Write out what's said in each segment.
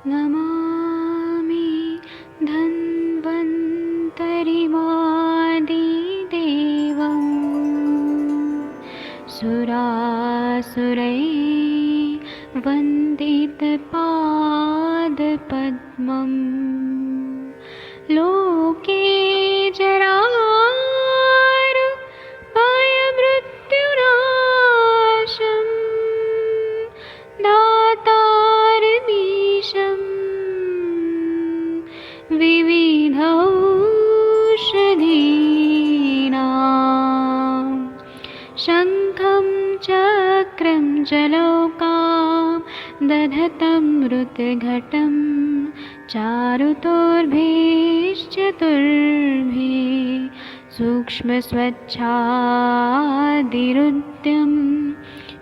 नमामि धन्वन्तरिमादिदेवम् सुरासुरैर्वन्दितपादपद्मम् लोके जरामृत्युनाशम् दातारमीशम् विविधौषधीनां शङ्खं चक्रं जलौकां दधतं मृतघटं चारुतोर्भिश्चतुर्भिः सूक्ष्मस्वच्छादिरुद्यं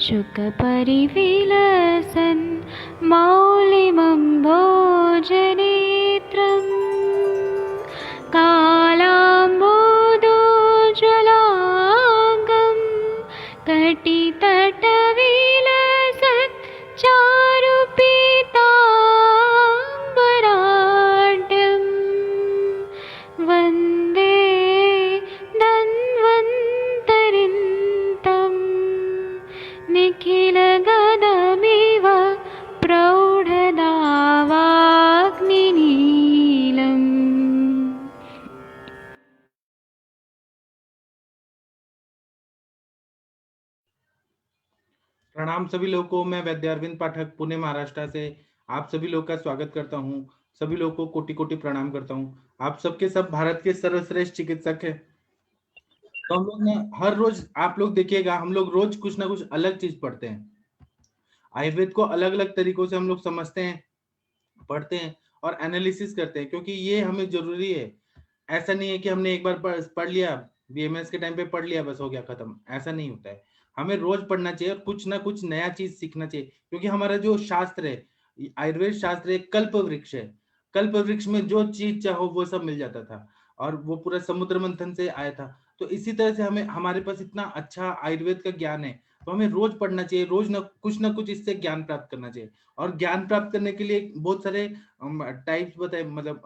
शुकपरिविलसन् मौलिमम्भोजनेत्रम् कालाम्बोदोज्ज्वलाङ्गं कटितटविलसत् चारुपीताम्बराढ्यं वन्दे धन्वन्तरिन्तं निखिलगदमिव प्रौढदावाग्निनीलम्। प्रणाम सभी लोगों को। मैं वैद्य अरविंद पाठक पुणे महाराष्ट्र से आप सभी लोग का स्वागत करता हूं। सभी लोगों को कोटि कोटि प्रणाम करता हूं। आप सबके सब भारत के सर्वश्रेष्ठ चिकित्सक हैं। तो हम लोग ना हर रोज, आप लोग देखिएगा, हम लोग रोज कुछ ना कुछ अलग चीज पढ़ते हैं। आयुर्वेद को अलग अलग तरीकों से हम लोग समझते हैं, पढ़ते हैं और एनालिसिस करते हैं, क्योंकि ये हमें जरूरी है। ऐसा नहीं है कि हमने एक बार पढ़ लिया, बीएमएस के टाइम पे पढ़ लिया, बस हो गया खत्म। ऐसा नहीं होता है। हमें रोज पढ़ना चाहिए और कुछ ना कुछ नया चीज सीखना चाहिए, क्योंकि हमारा जो शास्त्र है, आयुर्वेद शास्त्र एक कल्प वृक्ष है। कल्प वृक्ष में जो चीज चाहो वो सब मिल जाता था, और वो पूरा समुद्र मंथन से आया था। तो इसी तरह से हमें, हमारे पास इतना अच्छा आयुर्वेद का ज्ञान है, तो हमें रोज पढ़ना चाहिए, रोज ना कुछ इससे ज्ञान प्राप्त करना चाहिए। और ज्ञान प्राप्त करने के लिए बहुत सारे टाइप्स बताए, मतलब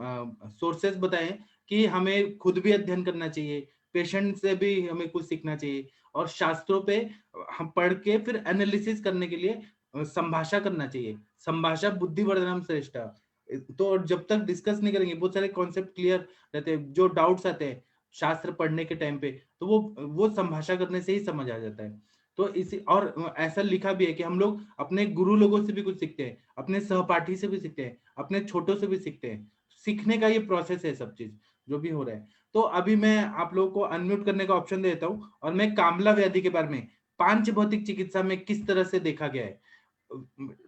सोर्सेस बताए कि हमें खुद भी अध्ययन करना चाहिए, पेशेंट से भी हमें कुछ सीखना चाहिए, और शास्त्रों पे हम पढ़ के फिर एनालिसिस करने के लिए संभाषा करना चाहिए। संभाषा बुद्धिवर्धनम श्रेष्ठ। तो जब तक डिस्कस नहीं करेंगे, बहुत सारे कॉन्सेप्ट क्लियर रहते हैं, जो डाउट्स आते हैं शास्त्र पढ़ने के टाइम पे, तो वो संभाषा करने से ही समझ आ जाता है। तो इसी, और ऐसा लिखा भी है कि हम लोग अपने गुरु लोगों से भी कुछ सीखते हैं, अपने सहपाठी से भी सीखते हैं, अपने छोटों से भी सीखते हैं। सीखने का ये प्रोसेस है, सब चीज जो भी हो रहा है। तो अभी मैं आप लोगों को अनम्यूट करने का ऑप्शन देता हूँ, और मैं कामला व्याधि के बारे में, पांच भौतिक चिकित्सा में किस तरह से देखा गया है।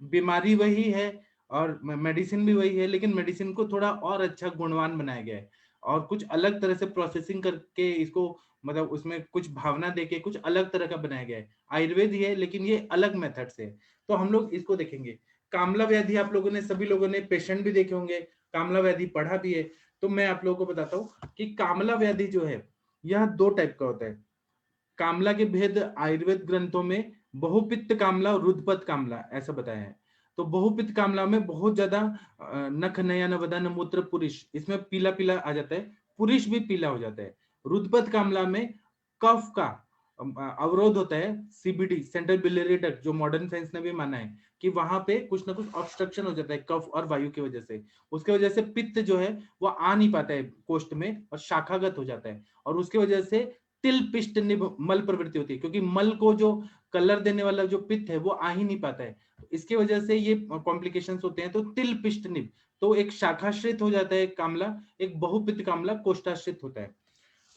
बीमारी वही है और मेडिसिन भी वही है, लेकिन मेडिसिन को थोड़ा और अच्छा गुणवान बनाया गया है, और कुछ अलग तरह से प्रोसेसिंग करके इसको, मतलब उसमें कुछ भावना देके कुछ अलग तरह का बनाया गया है। आयुर्वेद ही है, लेकिन ये अलग मेथड से है। तो हम लोग इसको देखेंगे। कामला व्याधि आप लोगों ने, सभी लोगों ने पेशेंट भी देखे होंगे, कामला व्याधि पढ़ा भी है। तो मैं आप लोगों को बताता हूँ कि कामला व्याधि जो है, यह दो टाइप का होता है। कामला के भेद आयुर्वेद ग्रंथों में बहुपित्त कामला और रुद्रपथ कामला ऐसा बताया है। तो बहुपित्त कामला में बहुत ज्यादा नख नयन वदन मूत्र पुरुष, इसमें पीला पीला आ जाता है, पुरुष भी पीला हो जाता है। रुद्रपथ कामला में कफ का अवरोध होता है, सीबीडी सेंट्रल बिलियरी डक्ट, जो मॉडर्न साइंस ने भी माना है कि वहां पे कुछ ना कुछ ऑब्स्ट्रक्शन हो जाता है कफ और वायु की वजह से। उसके वजह से पित्त जो है वो आ नहीं पाता है कोष्ठ में, और शाखागत हो जाता है, और उसके वजह से तिल पिष्ट निभ मल प्रवृत्ति होती है, क्योंकि मल को जो कलर देने वाला जो पित्त है वो आ ही नहीं पाता है। तो इसकी वजह से ये कॉम्प्लिकेशंस होते हैं। तो तिल पिष्ट निभ, तो एक शाखाश्रित हो जाता है कामला, एक बहुपित्त कामला कोष्ठाश्रित होता है।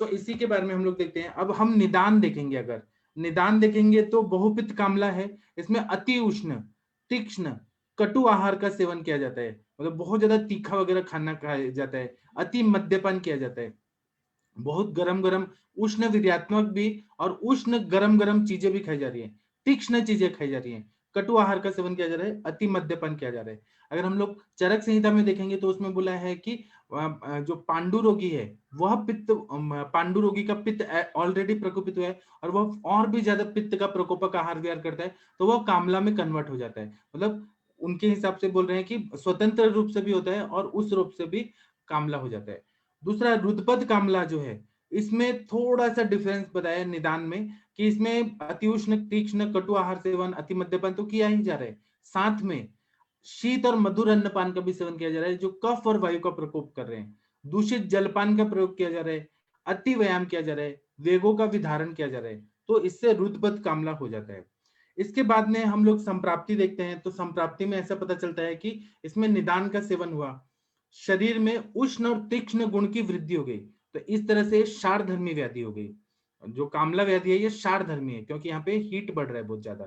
तो इसी के बारे में हम लोग देखते हैं। अब हम निदान देखेंगे। अगर निदान देखेंगे तो बहुपित्त कामला है, इसमें अति उष्ण, तीक्ष्ण, कटु आहार का सेवन किया जाता है, मतलब बहुत ज्यादा तीखा वगैरह खाना खाया जाता है, अति मद्यपान किया जाता है, बहुत गरम गरम उष्ण वीर्यात्मक भी और उष्ण गरम गरम चीजें भी खाई जा रही है, तीक्ष्ण चीजें खाई जा रही है, कटु आहार का सेवन किया जा रहा है, अति मद्यपान किया जा रहा है। अगर हम लोग चरक संहिता में देखेंगे तो उसमें बोला है कि जो पांडु रोगी है वह पित्त, पांडु रोगी का पित्त ऑलरेडी प्रकोपित हुआ है, और वह और भी ज्यादा पित्त का प्रकोपक आहार विहार करता है, तो वह कामला में कन्वर्ट हो जाता है। मतलब उनके हिसाब से बोल रहे हैं कि स्वतंत्र रूप से भी होता है और उस रूप से भी कामला हो जाता है। दूसरा रुद्रपद कामला जो है, इसमें थोड़ा सा डिफरेंस बताया निदान में कि इसमें अति उष्ण तीक्ष्ण कटु आहार सेवन अति मद्यपान तो किया ही जा रहा है, साथ में शीत और मधुर अन्नपान का भी सेवन किया जा रहा है जो कफ और वायु का प्रकोप कर रहे हैं। दूषित जलपान का प्रयोग किया जा रहा है, अति व्यायाम किया जा रहा है, वेगों का विधारण किया जा रहा है, तो इससे रुद्रपद कामला हो जाता है। इसके बाद में हम लोग संप्राप्ति देखते हैं, तो संप्राप्ति में ऐसा पता चलता है कि इसमें निदान का सेवन हुआ, शरीर में उष्ण और तीक्ष्ण गुण की वृद्धि हो गई, तो इस तरह से क्षारधर्मी व्याधि हो गई। जो कामला व्याधि है ये क्षारधर्मी है क्योंकि यहाँ पे हीट बढ़ रहा है बहुत ज्यादा,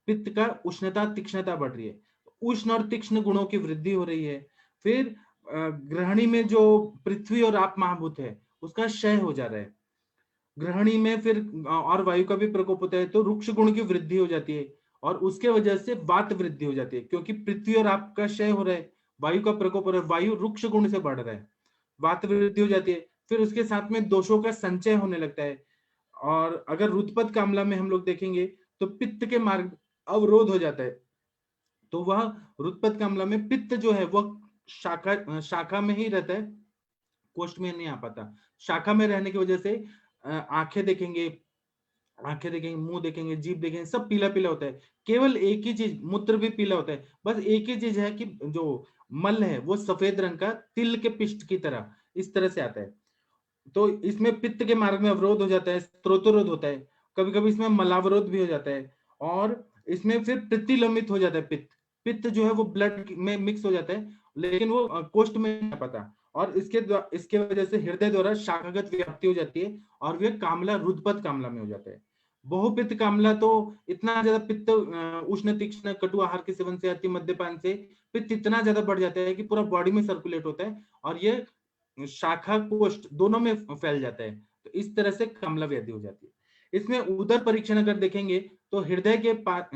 पित्त का उष्णता तीक्ष्णता बढ़ रही है, उष्ण और तीक्ष्ण गुणों की वृद्धि हो रही है। फिर ग्रहणी में जो पृथ्वी और आप महाभूत है उसका क्षय हो जा रहा है, ग्रहणी में फिर और वायु का भी प्रकोप होता है तो रुक्ष गुण की वृद्धि हो जाती है और उसके वजह से वात वृद्धि हो जाती है क्योंकि पृथ्वी और आप का क्षय हो रहा है, वायु का प्रकोप हो रहा है, वायु रुक्ष गुण से बढ़ रहा है, वात वृद्धि हो जाती है। फिर उसके साथ में दोषों का संचय होने लगता है। और अगर रुद्रपद कामला में हम लोग देखेंगे तो पित्त के मार्ग अवरोध हो जाता है, तो वह रुद्रपद कामला में पित्त जो है वह शाखा में ही रहता है, कोष्ठ में नहीं आ पाता। शाखा में रहने की वजह से आंखें देखेंगे, मुंह देखेंगे, जीभ देखेंगे, सब पीला पीला होता है। केवल एक ही चीज, मूत्र भी पीला होता है, बस एक ही चीज है कि जो मल है वो सफेद रंग का तिल के पिष्ट की तरह इस तरह से आता है। तो इसमें पित्त के मार्ग में अवरोध हो जाता है, स्त्रोतरोध होता है, कभी कभी इसमें मलावरोध भी हो जाता है और इसमें फिर प्रतिलोमित हो जाता है। पित्त जो है वो ब्लड में मिक्स हो जाता है लेकिन वो कोष्ठ में नहीं आ पाता और इसके वजह से हृदय द्वारा शाखागत व्याप्ति हो जाती है और वे कामला रुद्रपद कामला में हो जाता है। बहुपित्त कामला तो इतना ज्यादा पित्त उष्ण तीक्ष्ण कटु आहार के सेवन से अति मद्यपान से पित्त इतना ज्यादा बढ़ जाता है कि पूरा बॉडी में सर्कुलेट होता है और ये शाखा कोष्ठ दोनों में फैल जाता है, तो इस तरह से कामला व्याधि हो जाती है। इसमें उदर परीक्षण अगर देखेंगे तो हृदय के पास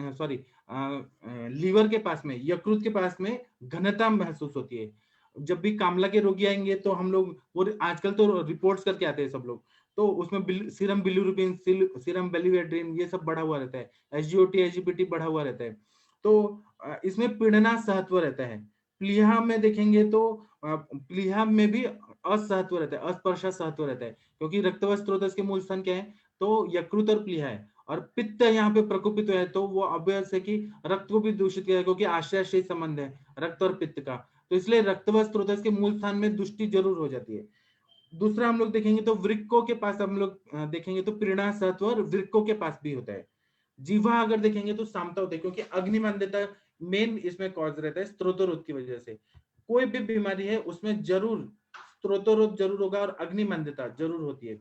लीवर के पास में, यकृत के पास में घनता महसूस होती है। जब भी कामला के रोगी आएंगे तो हम लोग वो आजकल तो रिपोर्ट्स करके आते हैं सब लोग, तो उसमें सीरम बिलिरुबिन, सीरम बिलिरुबिन ये सब बढ़ा हुआ रहता है, एसजीओटी एसजीपीटी बढ़ा हुआ रहता है। तो इसमें पीड़ना सहत्व रहता है। प्लीहा में देखेंगे तो प्लीहा में भी असहत्व रहता है, अस्पर्शा सहत्व रहता है क्योंकि रक्तवात स्रोत के मूल स्थान क्या है, तो यकृत और प्लीहा है और पित्त यहाँ पे प्रकोपित है तो वो अभ्यास है कि रक्त को भी दूषित किया है क्योंकि आश्रय संबंध है रक्त और पित्त का, तो इसलिए रक्तवात स्रोत के मूल स्थान में दुष्टि जरूर हो जाती है। दूसरा हम लोग देखेंगे तो वृक्कों के पास हम लोग देखेंगे तो पीड़ना सहत्व और वृक्कों के पास भी होता है। जीवा अगर देखेंगे तो सामता होता है क्योंकि अग्निमांद्यता मेन इसमें कॉज रहता है स्त्रोतरोध की वजह से। कोई भी बीमारी है उसमें जरूर स्त्रोतरोध जरूर होगा और अग्निमांद्यता जरूर होती है,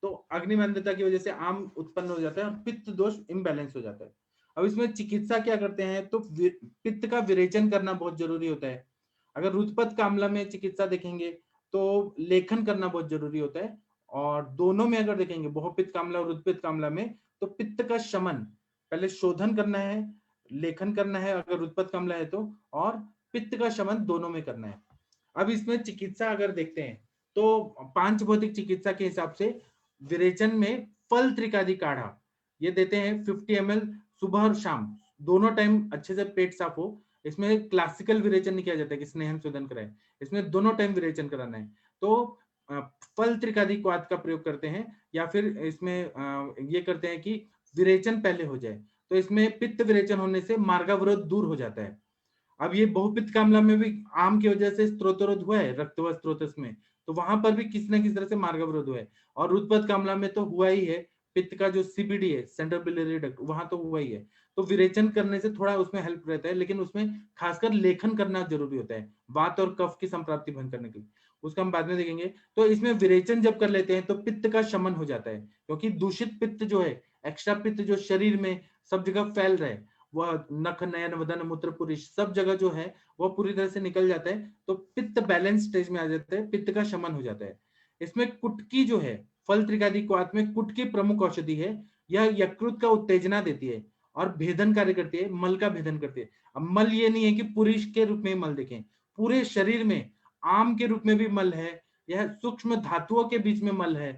तो अग्निमांद्यता की वजह से आम उत्पन्न हो जाता है और पित्त दोष इम्बैलेंस हो जाता है। अब इसमें चिकित्सा क्या करते हैं तो पित्त का विरेचन करना बहुत जरूरी होता है। अगर रुद्रपद कामला में चिकित्सा देखेंगे तो लेखन करना बहुत जरूरी होता है और दोनों में अगर देखेंगे बहुपित्त कामला और रुद्रपित्त कामला में तो पित्त का शमन पहले शोधन करना है, लेखन करना है अगर रुद्रपद कामला है तो, और पित्त का शमन दोनों में करना है। अब इसमें चिकित्सा अगर देखते हैं तो पांच भौतिक चिकित्सा के हिसाब से विरेचन में फल त्रिकादि काढ़ा ये देते हैं 50 ml सुबह और शाम दोनों टाइम, अच्छे से पेट साफ हो। इसमें क्लासिकल विरेचन नहीं किया जाता है कि स्नेहन शोधन कराए, इसमें दोनों टाइम विरेचन कराना है। तो फल त्रिकादि क्वाथ का प्रयोग करते हैं या फिर इसमें ये करते हैं कि विरेचन पहले हो जाए, तो इसमें पित्त विरेचन होने से मार्गावरोध दूर हो जाता है। अब ये बहुपित्त कामला में भी आम की वजह से स्त्रोतरोध हुआ है रक्तवात स्त्रोत में, तो वहां पर भी किसी न किसी तरह से मार्गावरोध हुआ है और रुद्रपद कामला में तो हुआ ही है, पित्त का जो सीबीडी है सेंट्रल बिलियरी डक्ट वहां तो हुआ ही है, तो विरेचन करने से थोड़ा उसमें हेल्प रहता है लेकिन उसमें खासकर लेखन करना जरूरी होता है वात और कफ की संप्राप्ति भंग करने के लिए, उसका हम बाद में देखेंगे। तो इसमें विरेचन जब कर लेते हैं तो पित्त का शमन हो जाता है क्योंकि दूषित पित्त जो है, एक्स्ट्रा पित्त जो शरीर में सब जगह फैल रहा है, वह नख नयन वदन मूत्र पुरुष सब जगह जो है वह पूरी तरह से निकल जाता है, तो पित्त बैलेंस स्टेज में आ जाता है, पित्त का शमन हो जाता है। इसमें कुटकी जो है फल त्रिकादि क्वाथ में कुटकी प्रमुख औषधि है, यह यकृत का उत्तेजना देती है और भेदन कार्य करती है, मल का भेदन करती है। अब मल ये नहीं है कि पुरुष के रूप में मल देखें, पूरे शरीर में आम के रूप में भी मल है, यह सूक्ष्म धातुओं के बीच में मल है,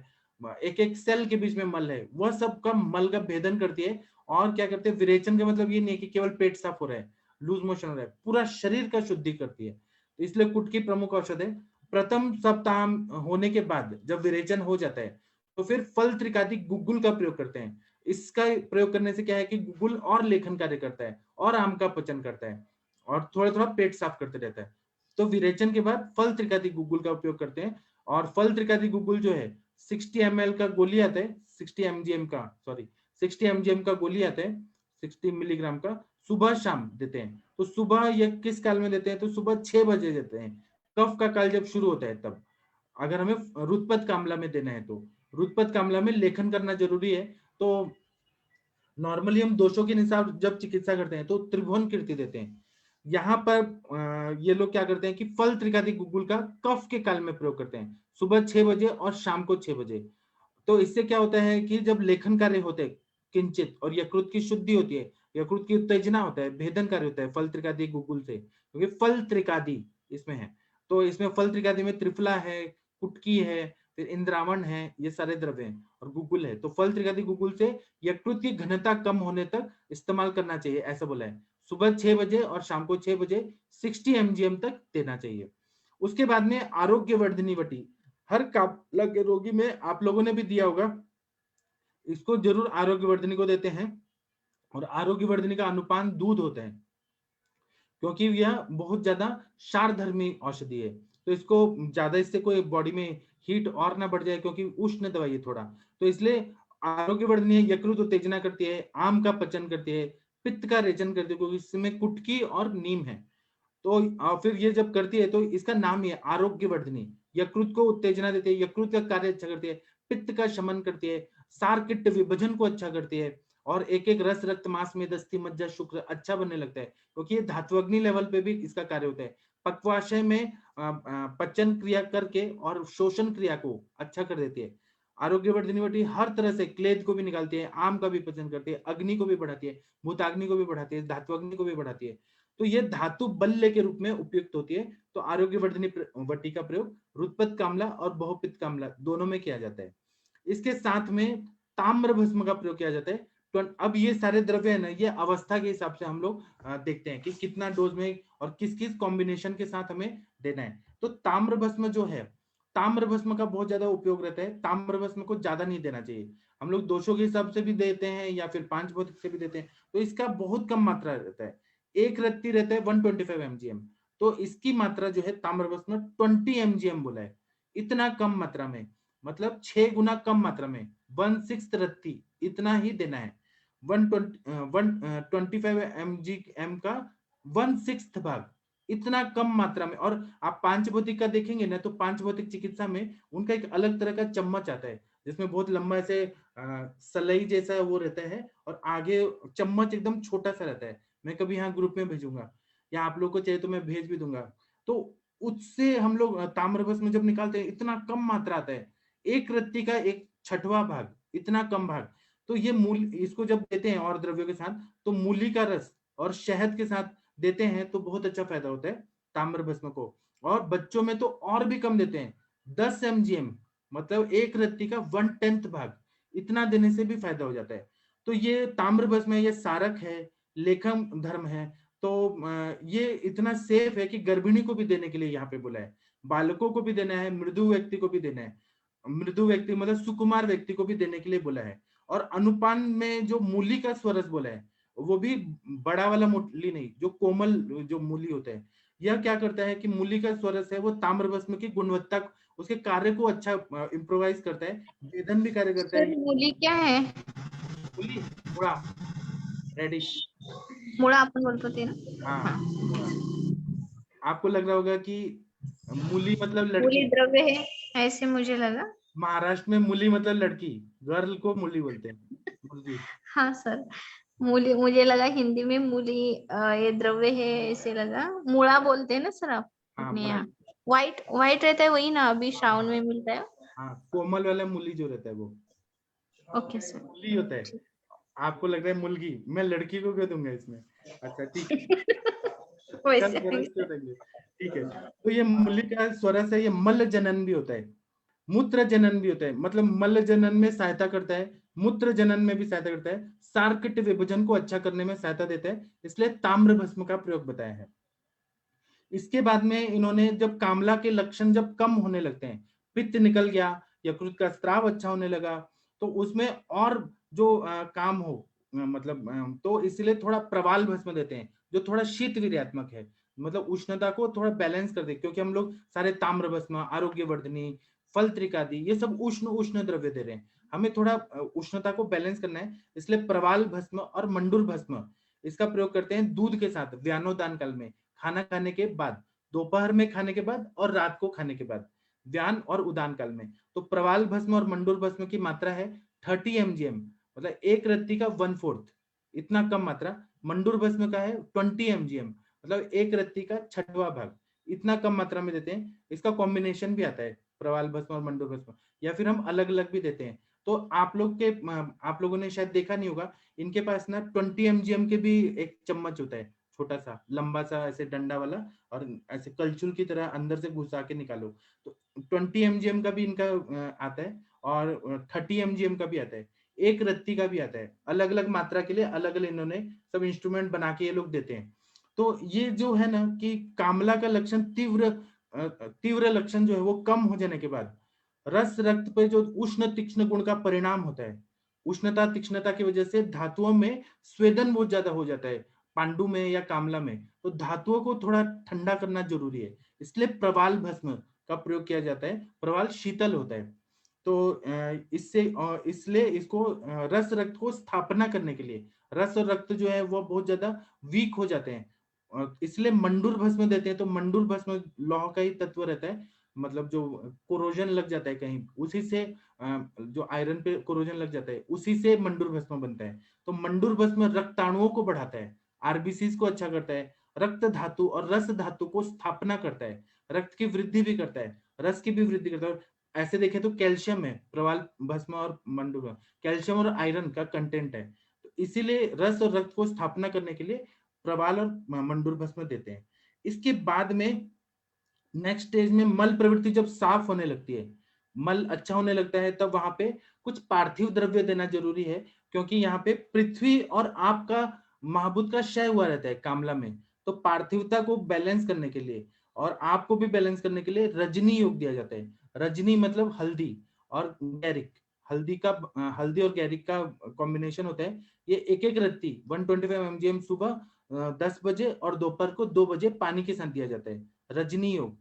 एक एक सेल के बीच में मल है, वह सब का मल का भेदन करती है। और क्या करते हैं विरेचन का मतलब ये नहीं है कि केवल पेट साफ हो रहा है, लूज मोशन हो रहा है, पूरा शरीर का शुद्धि करती है। तो इसलिए कुटकी प्रमुख औषध है। प्रथम सप्ताह होने के बाद जब विरेचन हो जाता है तो फिर फल त्रिकादि गुग्गुल का प्रयोग करते हैं। इसका प्रयोग करने से क्या है कि गुग्गुल और लेखन कार्य करता है और आम का पचन करता है और थोड़ा थोड़ा पेट साफ करते रहता है। तो विरेचन के बाद फल त्रिकादि गुग्गुल का उपयोग करते हैं। और फल त्रिकादि गुग्गुल जो है 60 ml का गोली आता है, 60 mgm का, सॉरी 60 mgm का गोली आता है, 60 मिलीग्राम का, सुबह शाम देते हैं। तो सुबह ये किस काल में देते हैं? तो सुबह 6 बजे देते हैं, कफ का काल जब शुरू होता है तब। अगर हमें रुत्पत कामला में देना है तो रुत्पत कामला में लेखन करना जरूरी है। तो नॉर्मली हम दोषों के हिसाब जब चिकित्सा करते हैं तो त्रिभुवन कीर्ति देते हैं। यहाँ पर ये लोग क्या करते हैं कि फल त्रिकादि गुग्गुल का कफ के काल में प्रयोग करते हैं, सुबह 6 बजे और शाम को 6 बजे। तो इससे क्या होता है कि जब लेखन कार्य होते हैं किंचित और यकृत की शुद्धि होती है, यकृत की उत्तेजना होता है, भेदन कार्य होता है फल त्रिकादि गुग्गुल से, क्योंकि फल त्रिकादि इसमें है। तो इसमें फल त्रिकादि में त्रिफला है, कुटकी है, फिर इंद्रावण है, ये सारे द्रव्य हैं और गुग्गुल है। तो फल त्रिकादि गुग्गुल से यकृत की घनता कम होने तक इस्तेमाल करना चाहिए, ऐसा बोला है। सुबह 6 बजे और शाम को 6 बजे 60 mgm तक देना चाहिए। उसके बाद में आरोग्य वर्धनी वटी, हर काबला के रोगी में आप लोगों ने भी दिया होगा, इसको जरूर आरोग्य वर्धनी को देते हैं। और आरोग्य वर्धनी का अनुपान दूध होता है, क्योंकि यह बहुत ज्यादा सारधर्मी औषधि है। तो इसको ज्यादा, इससे कोई बॉडी में हीट और ना बढ़ जाए, क्योंकि उष्ण दवाई है थोड़ा, तो इसलिए आरोग्य वर्धनी है। यकृत उत्तेजना करती है, आम का पचन करती है, पित्त का रेचन करती है, क्योंकि इसमें कुटकी और नीम है। तो फिर ये जब करती है तो इसका नाम ही है आरोग्य वर्धनी। यकृत को उत्तेजना देती है, यकृत का कार्य अच्छा करती है, पित्त का शमन करती है, सारकिट्ट विभजन को अच्छा करती है, और एक एक रस रक्त मांस में दस्ती मज्जा शुक्र अच्छा बनने लगता है, क्योंकि ये धात्वग्नि लेवल पे भी इसका कार्य होता है। पक्वाशय में पचन क्रिया करके और शोषण क्रिया को अच्छा कर देती है। आरोग्य वर्धनी वटी हर तरह से क्लेद को भी निकालती है, आम का भी पचन करती है, अग्नि को भी बढ़ाती है, भूताग्नि को भी बढ़ाती है, धात्वग्नि को भी बढ़ाती है। तो ये धातु बल्य के रूप में उपयुक्त होती है। तो आरोग्य वर्धनी वटी का प्रयोग रुत्पत कामला और बहुपित्त कामला दोनों में किया जाता है। इसके साथ में ताम्र भस्म का प्रयोग किया जाता है। तो अब ये सारे द्रव्य है ना, ये अवस्था के हिसाब से हम लोग देखते हैं कि कितना डोज में और किस किस कॉम्बिनेशन के साथ हमें देना है। तो ताम्र भस्म जो है, ताम्र भस्म का बहुत ज्यादा उपयोग रहता है। ताम्र भस्म को ज्यादा नहीं देना चाहिए, हम लोग दोषों के हिसाब से भी देते हैं या फिर 5 भौतिक से भी देते हैं, तो इसका बहुत कम मात्रा रहता है। एक रत्ती रहता है 125 mgm। तो इसकी मात्रा जो है ताम्रभस्म 20 mgm बोला है, इतना कम मात्रा में, मतलब 6 गुना कम मात्रा में 1/6 रत्ती इतना ही देना है। 125 mgm का 1/6 भाग, इतना कम मात्रा में। और आप 5 भौतिक का देखेंगे ना, तो 5 भौतिक चिकित्सा में उनका एक अलग तरह का चम्मच आता है, जिसमें बहुत लंबा ऐसे सलाई जैसा वो रहता है और आगे चम्मच एकदम छोटा सा रहता है। मैं कभी यहाँ ग्रुप में भेजूंगा, या आप लोग को चाहिए तो मैं भेज भी दूंगा। तो उससे हम लोग ताम्रभस्म जब निकालते हैं, इतना कम मात्रा आता है, एक रत्ती का 1/6 भाग, इतना कम भाग। तो ये मूल, इसको जब देते हैं और द्रव्यों के साथ, तो मूली का रस और शहद के साथ देते हैं तो बहुत अच्छा फायदा होता है ताम्रभस्म को। और बच्चों में तो और भी कम देते हैं, 10 mgm, मतलब एक रत्ती का 1/10 भाग, इतना देने से भी फायदा हो जाता है। तो ये ताम्रभस्म है, ये सारक है, लेखम धर्म है। तो ये इतना सेफ है कि गर्भिणी को भी देने के लिए यहाँ पे बोला है, बालकों को भी देना है, मृदु व्यक्ति को भी देना है, मृदु व्यक्ति मतलब सुकुमार व्यक्ति को भी देने के लिए बोला है। और अनुपान में जो मूली का स्वरस बोला है, वो भी बड़ा वाला मूली नहीं, जो कोमल जो मूली होता है, यह क्या करता है कि मूली का स्वरस है वो ताम्रभस्म की गुणवत्ता, उसके कार्य को अच्छा इम्प्रोवाइज करता है, वेदन भी कार्य करता है। सर मूली क्या है? मूली मुळा, रेडिश, मुळा आपण बोलतो ते ना? हाँ मुळा। आपको लग रहा होगा कि मूली मतलब मूली लड़की, द्रव्य है ऐसे मुझे लगा। महाराष्ट्र में मूली मतलब लड़की, गर्ल को मूली बोलते हैं, मुर्गी। हाँ सर, मूली मुझे लगा हिंदी में मूली ये द्रव्य है ऐसे लगा। मुड़ा बोलते हैं ना सर आप हाँ अपने मुड़ा, यहाँ? व्हाइट व्हाइट रहता है वही ना, अभी श्रावण में मिलता है। हाँ कोमल वाला मूली जो रहता है वो ओके सर। मूली होता है। आपको लग रहा है मुलगी, मैं लड़की को क्यों दूंगा इसमें? अच्छा ठीक है, कल वैसे स्वरस क्यों देंगे? ठीक है। तो ये मूली का स्वरस है, ये मल्ल जनन भी होता है। मूत्र जनन भी होता है, मतलब मल जनन में सहायता करता है, मूत्र जनन में भी सहायता करता है, सार्किट विभाजन को अच्छा करने में सहायता देता है, इसलिए ताम्र भस्म का प्रयोग बताया है। इसके बाद में इन्होंने जब कामला के लक्षण जब कम होने लगते हैं, पित्त निकल गया, यकृत का स्राव अच्छा होने लगा, तो उसमें और जो काम हो, मतलब तो इसलिए थोड़ा प्रवाल भस्म देते हैं जो थोड़ा शीत वीर्यात्मक है, मतलब उष्णता को थोड़ा बैलेंस कर दे, क्योंकि हम लोग सारे ताम्र भस्म, आरोग्यवर्धनी, फल त्रिकादि ये सब उष्ण उष्ण द्रव्य दे रहे हैं, हमें थोड़ा उष्णता को बैलेंस करना है, इसलिए प्रवाल भस्म और मंडूर भस्म इसका प्रयोग करते हैं दूध के साथ व्यानोदान काल में, खाना खाने के बाद, दोपहर में खाने के बाद और रात को खाने के बाद, व्यान और उदान काल में। तो प्रवाल भस्म और मंडूर भस्म की मात्रा है 30 mgm, मतलब एक रत्ती का 1/4, इतना कम मात्रा। मंडूर भस्म का है 20 mgm, मतलब एक रत्ती का 6वां भाग, इतना कम मात्रा में देते हैं। इसका कॉम्बिनेशन भी आता है प्रवाल भस्म और मंडूर भस्म, या फिर हम अलग अलग भी देते हैं। तो आप लोगों ने शायद देखा नहीं होगा, इनके पास ना 20 mgm के भी एक चम्मच होता है, छोटा सा लंबा सा ऐसे डंडा वाला, और ऐसे कलछुल की तरह अंदर से घुसा के निकालो। तो 20 mgm का भी इनका आता है, और 30 mgm का भी आता है, एक रत्ती का भी आता है। अलग अलग मात्रा के लिए अलग अलग इन्होंने सब इंस्ट्रूमेंट बना के ये लोग देते हैं। तो ये जो है ना कि कामला का लक्षण तीव्र लक्षण जो है वो कम हो जाने के बाद रस रक्त पे जो उष्ण तीक्ष्ण गुण का परिणाम होता है, उष्णता तीक्ष्णता की वजह से धातुओं में स्वेदन बहुत ज्यादा हो जाता है, पांडु में या कामला में, तो धातुओं को थोड़ा ठंडा करना जरूरी है, इसलिए प्रवाल भस्म का प्रयोग किया जाता है। प्रवाल शीतल होता है, तो इसलिए इसको रस रक्त को स्थापना करने के लिए, रस और रक्त जो है वो बहुत ज्यादा वीक हो जाते हैं, इसलिए मंडूर भस्म देते हैं। तो मंडूर भस्म लौह का ही तत्व रहता है, मतलब जो कोरोजन लग जाता है कहीं, उसी से जो आयरन पे कोरोजन लग जाता है उसी से मंडूर भस्म बनता है। तो मंडूर भस्म रक्ताणुओं को बढ़ाता है, आरबीसी को अच्छा करता है, रक्त धातु और रस धातु को स्थापना करता है, रक्त की वृद्धि भी करता है, रस की भी वृद्धि करता है। ऐसे देखें तो कैल्शियम है प्रवाल भस्म और मंडूर, कैल्शियम और आयरन का कंटेंट है, तो इसीलिए रस और रक्त को स्थापना करने के लिए प्रवाल और मंडूर भस्म देते हैं। इसके बाद में नेक्स्ट स्टेज में मल प्रवृत्ति जब साफ होने लगती है, मल अच्छा होने लगता है, तब वहां पे कुछ पार्थिव द्रव्य देना जरूरी है, क्योंकि यहाँ पे पृथ्वी और आपका महाभूत का क्षय हुआ रहता है कामला में। तो पार्थिवता को बैलेंस करने के लिए और आपको भी बैलेंस करने के लिए रजनी योग दिया जाता है। रजनी मतलब हल्दी और गैरिक, हल्दी और गैरिक का कॉम्बिनेशन होता है। ये एक एक रत्ती 125 mgm सुबह 10 बजे और दोपहर को 2 बजे पानी के साथ दिया जाता है, रजनी योग।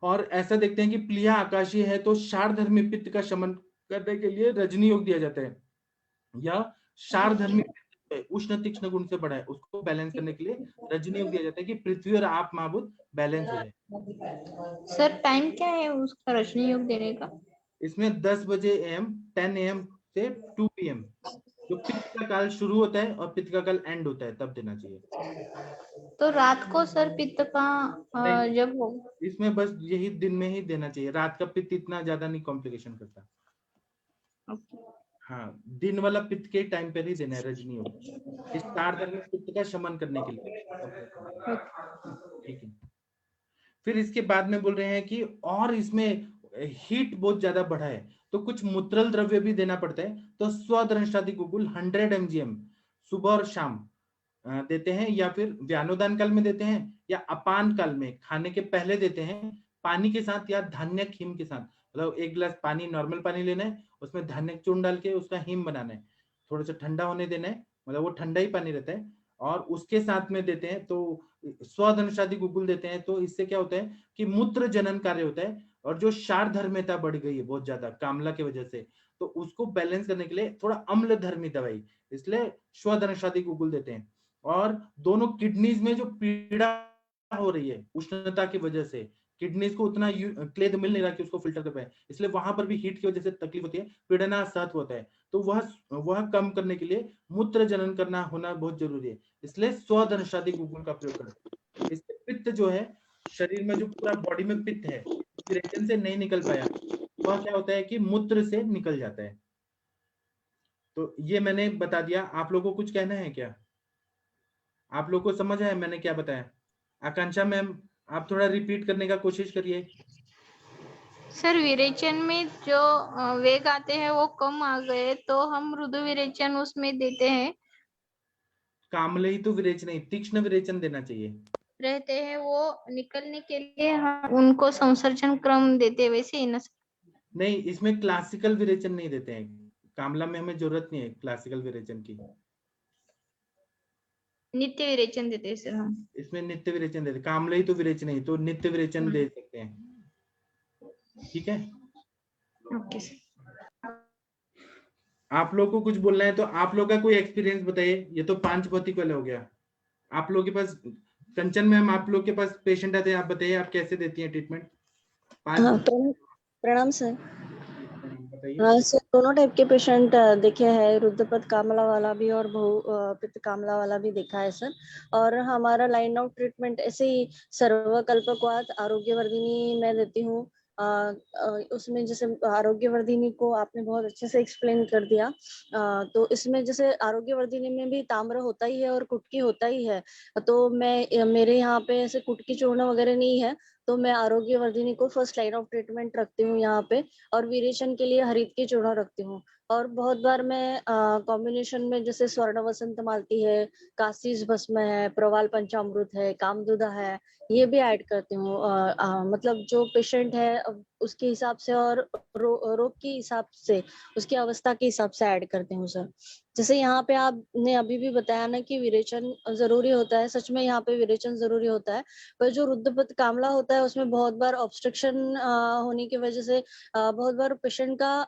और ऐसा देखते हैं कि प्लिया आकाशीय है तो शार्धर्मी पित्त का शमन करने के लिए रजनी योग दिया जाता है, या शार्धर्मी पित्त उष्ण तीक्ष्ण गुण से बड़ा है उसको बैलेंस करने के लिए रजनी योग दिया जाता है, कि पृथ्वी और आप महाभूत बैलेंस हो जाए। सर टाइम क्या है उसका रजनी योग देने का? इसमें 10 बजे एम 10 AM से 2 PM जो पित्त का काल शुरू होता है और पित्त का काल एंड होता है तब देना चाहिए। तो रात को सर पित्त का नहीं, जब हो, इसमें बस यही दिन में ही देना चाहिए, रात का पित्त इतना ज्यादा नहीं कॉम्प्लिकेशन करता। हाँ, दिन वाला पित्त के टाइम पे ही देना है रजनी योग, इस चार दिन में पित्त का शमन करने के लिए। ठीक है। फिर इसके बाद में बोल रहे हैं कि और इसमें हीट बहुत ज्यादा बढ़ा है तो कुछ मूत्रल द्रव्य भी देना पड़ता है। तो स्वदंशादि गुगुल 100 mgm सुबह और शाम देते हैं, या फिर व्यानोदान काल में देते हैं, या अपान काल में खाने के पहले देते हैं, पानी के साथ या धान्य हिम के साथ। मतलब एक गिलास पानी, नॉर्मल पानी लेना है, उसमें धान्य चूर्ण डाल के उसका हिम बनाना है, थोड़ा सा ठंडा होने देना है, मतलब वो ठंडा ही पानी रहता है, और उसके साथ में देते हैं। तो स्वधनुषादि गुगुल देते हैं, तो इससे क्या होता है कि मूत्र जनन कार्य होता है, और जो क्षारधर्मिता बढ़ गई है बहुत ज्यादा कामला की वजह से, तो उसको बैलेंस करने के लिए थोड़ा अम्ल धर्मी दवाई, इसलिए स्वधनुषादि गुगुल देते हैं। और दोनों किडनीज में जो पीड़ा हो रही है उष्णता की वजह से, किडनीज को उतना क्लेद मिल नहीं रहा कि उसको फिल्टर कर पाए, इसलिए वहां पर भी हीट की वजह से तकलीफ होती है, पीड़ना सहत होता है, तो वह कम करने के लिए मूत्र जनन करना होना बहुत जरूरी है, इसलिए स्वधनुषादि गुगुल का प्रयोग करते हैं। इससे पित्त जो है शरीर में, जो पूरा बॉडी में पित्त है रीजन से नहीं निकल पाया, वह क्या होता है कि मूत्र से निकल जाता है। तो ये मैंने बता दिया। आप लोगों को कुछ कहना है क्या? आप लोग को समझ आया मैंने क्या बताया? आकांक्षा मैम, आप थोड़ा रिपीट करने का कोशिश करिए। सर विरेचन में जो वेग आते हैं वो कम आ गए, तो हम मृदु विरेचन उसमें देते हैं। कामले ही तो विरेचन नहीं, तीक्ष्ण विरेचन देना चाहिए। रहते हैं वो निकलने के लिए हम उनको संसर्जन क्रम देते हैं, वैसे ही ना सर? नहीं, इसमें क्लासिकल विरेचन नहीं देते हैं। कामला में हमें जरूरत नहीं है क्लासिकल विरेचन की। नित्य विरेचन देते हैं सर हम। इसमें नित्य विरेचन देते, कामले ही तो विरेचन नहीं, तो नित्य विरेचन दे सकते हैं। ठीक है, ओके सर। आप लोग को कुछ बोलना है तो आप लोग का कोई एक्सपीरियंस बताइए। ये तो 5 भौतिक वाला हो गया। आप लोग के पास कंचन मैम, आप लोग के पास पेशेंट आते हैं, आप बताइए आप कैसे देती हैं ट्रीटमेंट? हाँ, प्रणाम सर। बताइए। हाँ सर, दोनों टाइप के पेशेंट देखे हैं, रुद्रपद कामला वाला भी और पित्त कामला वाला भी देखा है सर। और हमारा लाइन ऑफ ट्रीटमेंट ऐसे ही सर्वकल्पकवात आरोग्यवर्धिनी मैं देती हूँ। उसमें जैसे आरोग्यवर्धिनी को आपने बहुत अच्छे से एक्सप्लेन कर दिया। तो इसमें जैसे आरोग्यवर्धिनी में भी ताम्र होता ही है और कुटकी होता ही है। तो मैं मेरे यहाँ पे ऐसे कुटकी चूर्ण वगैरह नहीं है, तो मैं आरोग्यवर्धिनी को फर्स्ट लाइन ऑफ ट्रीटमेंट रखती हूँ यहाँ पे। और विरेचन के लिए हरित की चूर्ण रखती हूँ। और बहुत बार मैं कॉम्बिनेशन में जैसे स्वर्ण वसंत मालती है, काशीज भस्म है, प्रवाल पंचामृत है, कामदूधा है, ये भी ऐड करती हूँ। मतलब जो पेशेंट है उसके हिसाब से और रोग के हिसाब से, उसकी अवस्था के हिसाब से ऐड करती हूँ सर। जैसे यहाँ पे आपने अभी भी बताया ना कि विरेचन जरूरी होता है, सच में यहाँ पे विरेचन जरूरी होता है। पर जो रुद्रपद कामला होता है उसमें बहुत बार ऑब्स्ट्रक्शन होने की वजह से बहुत बार पेशेंट का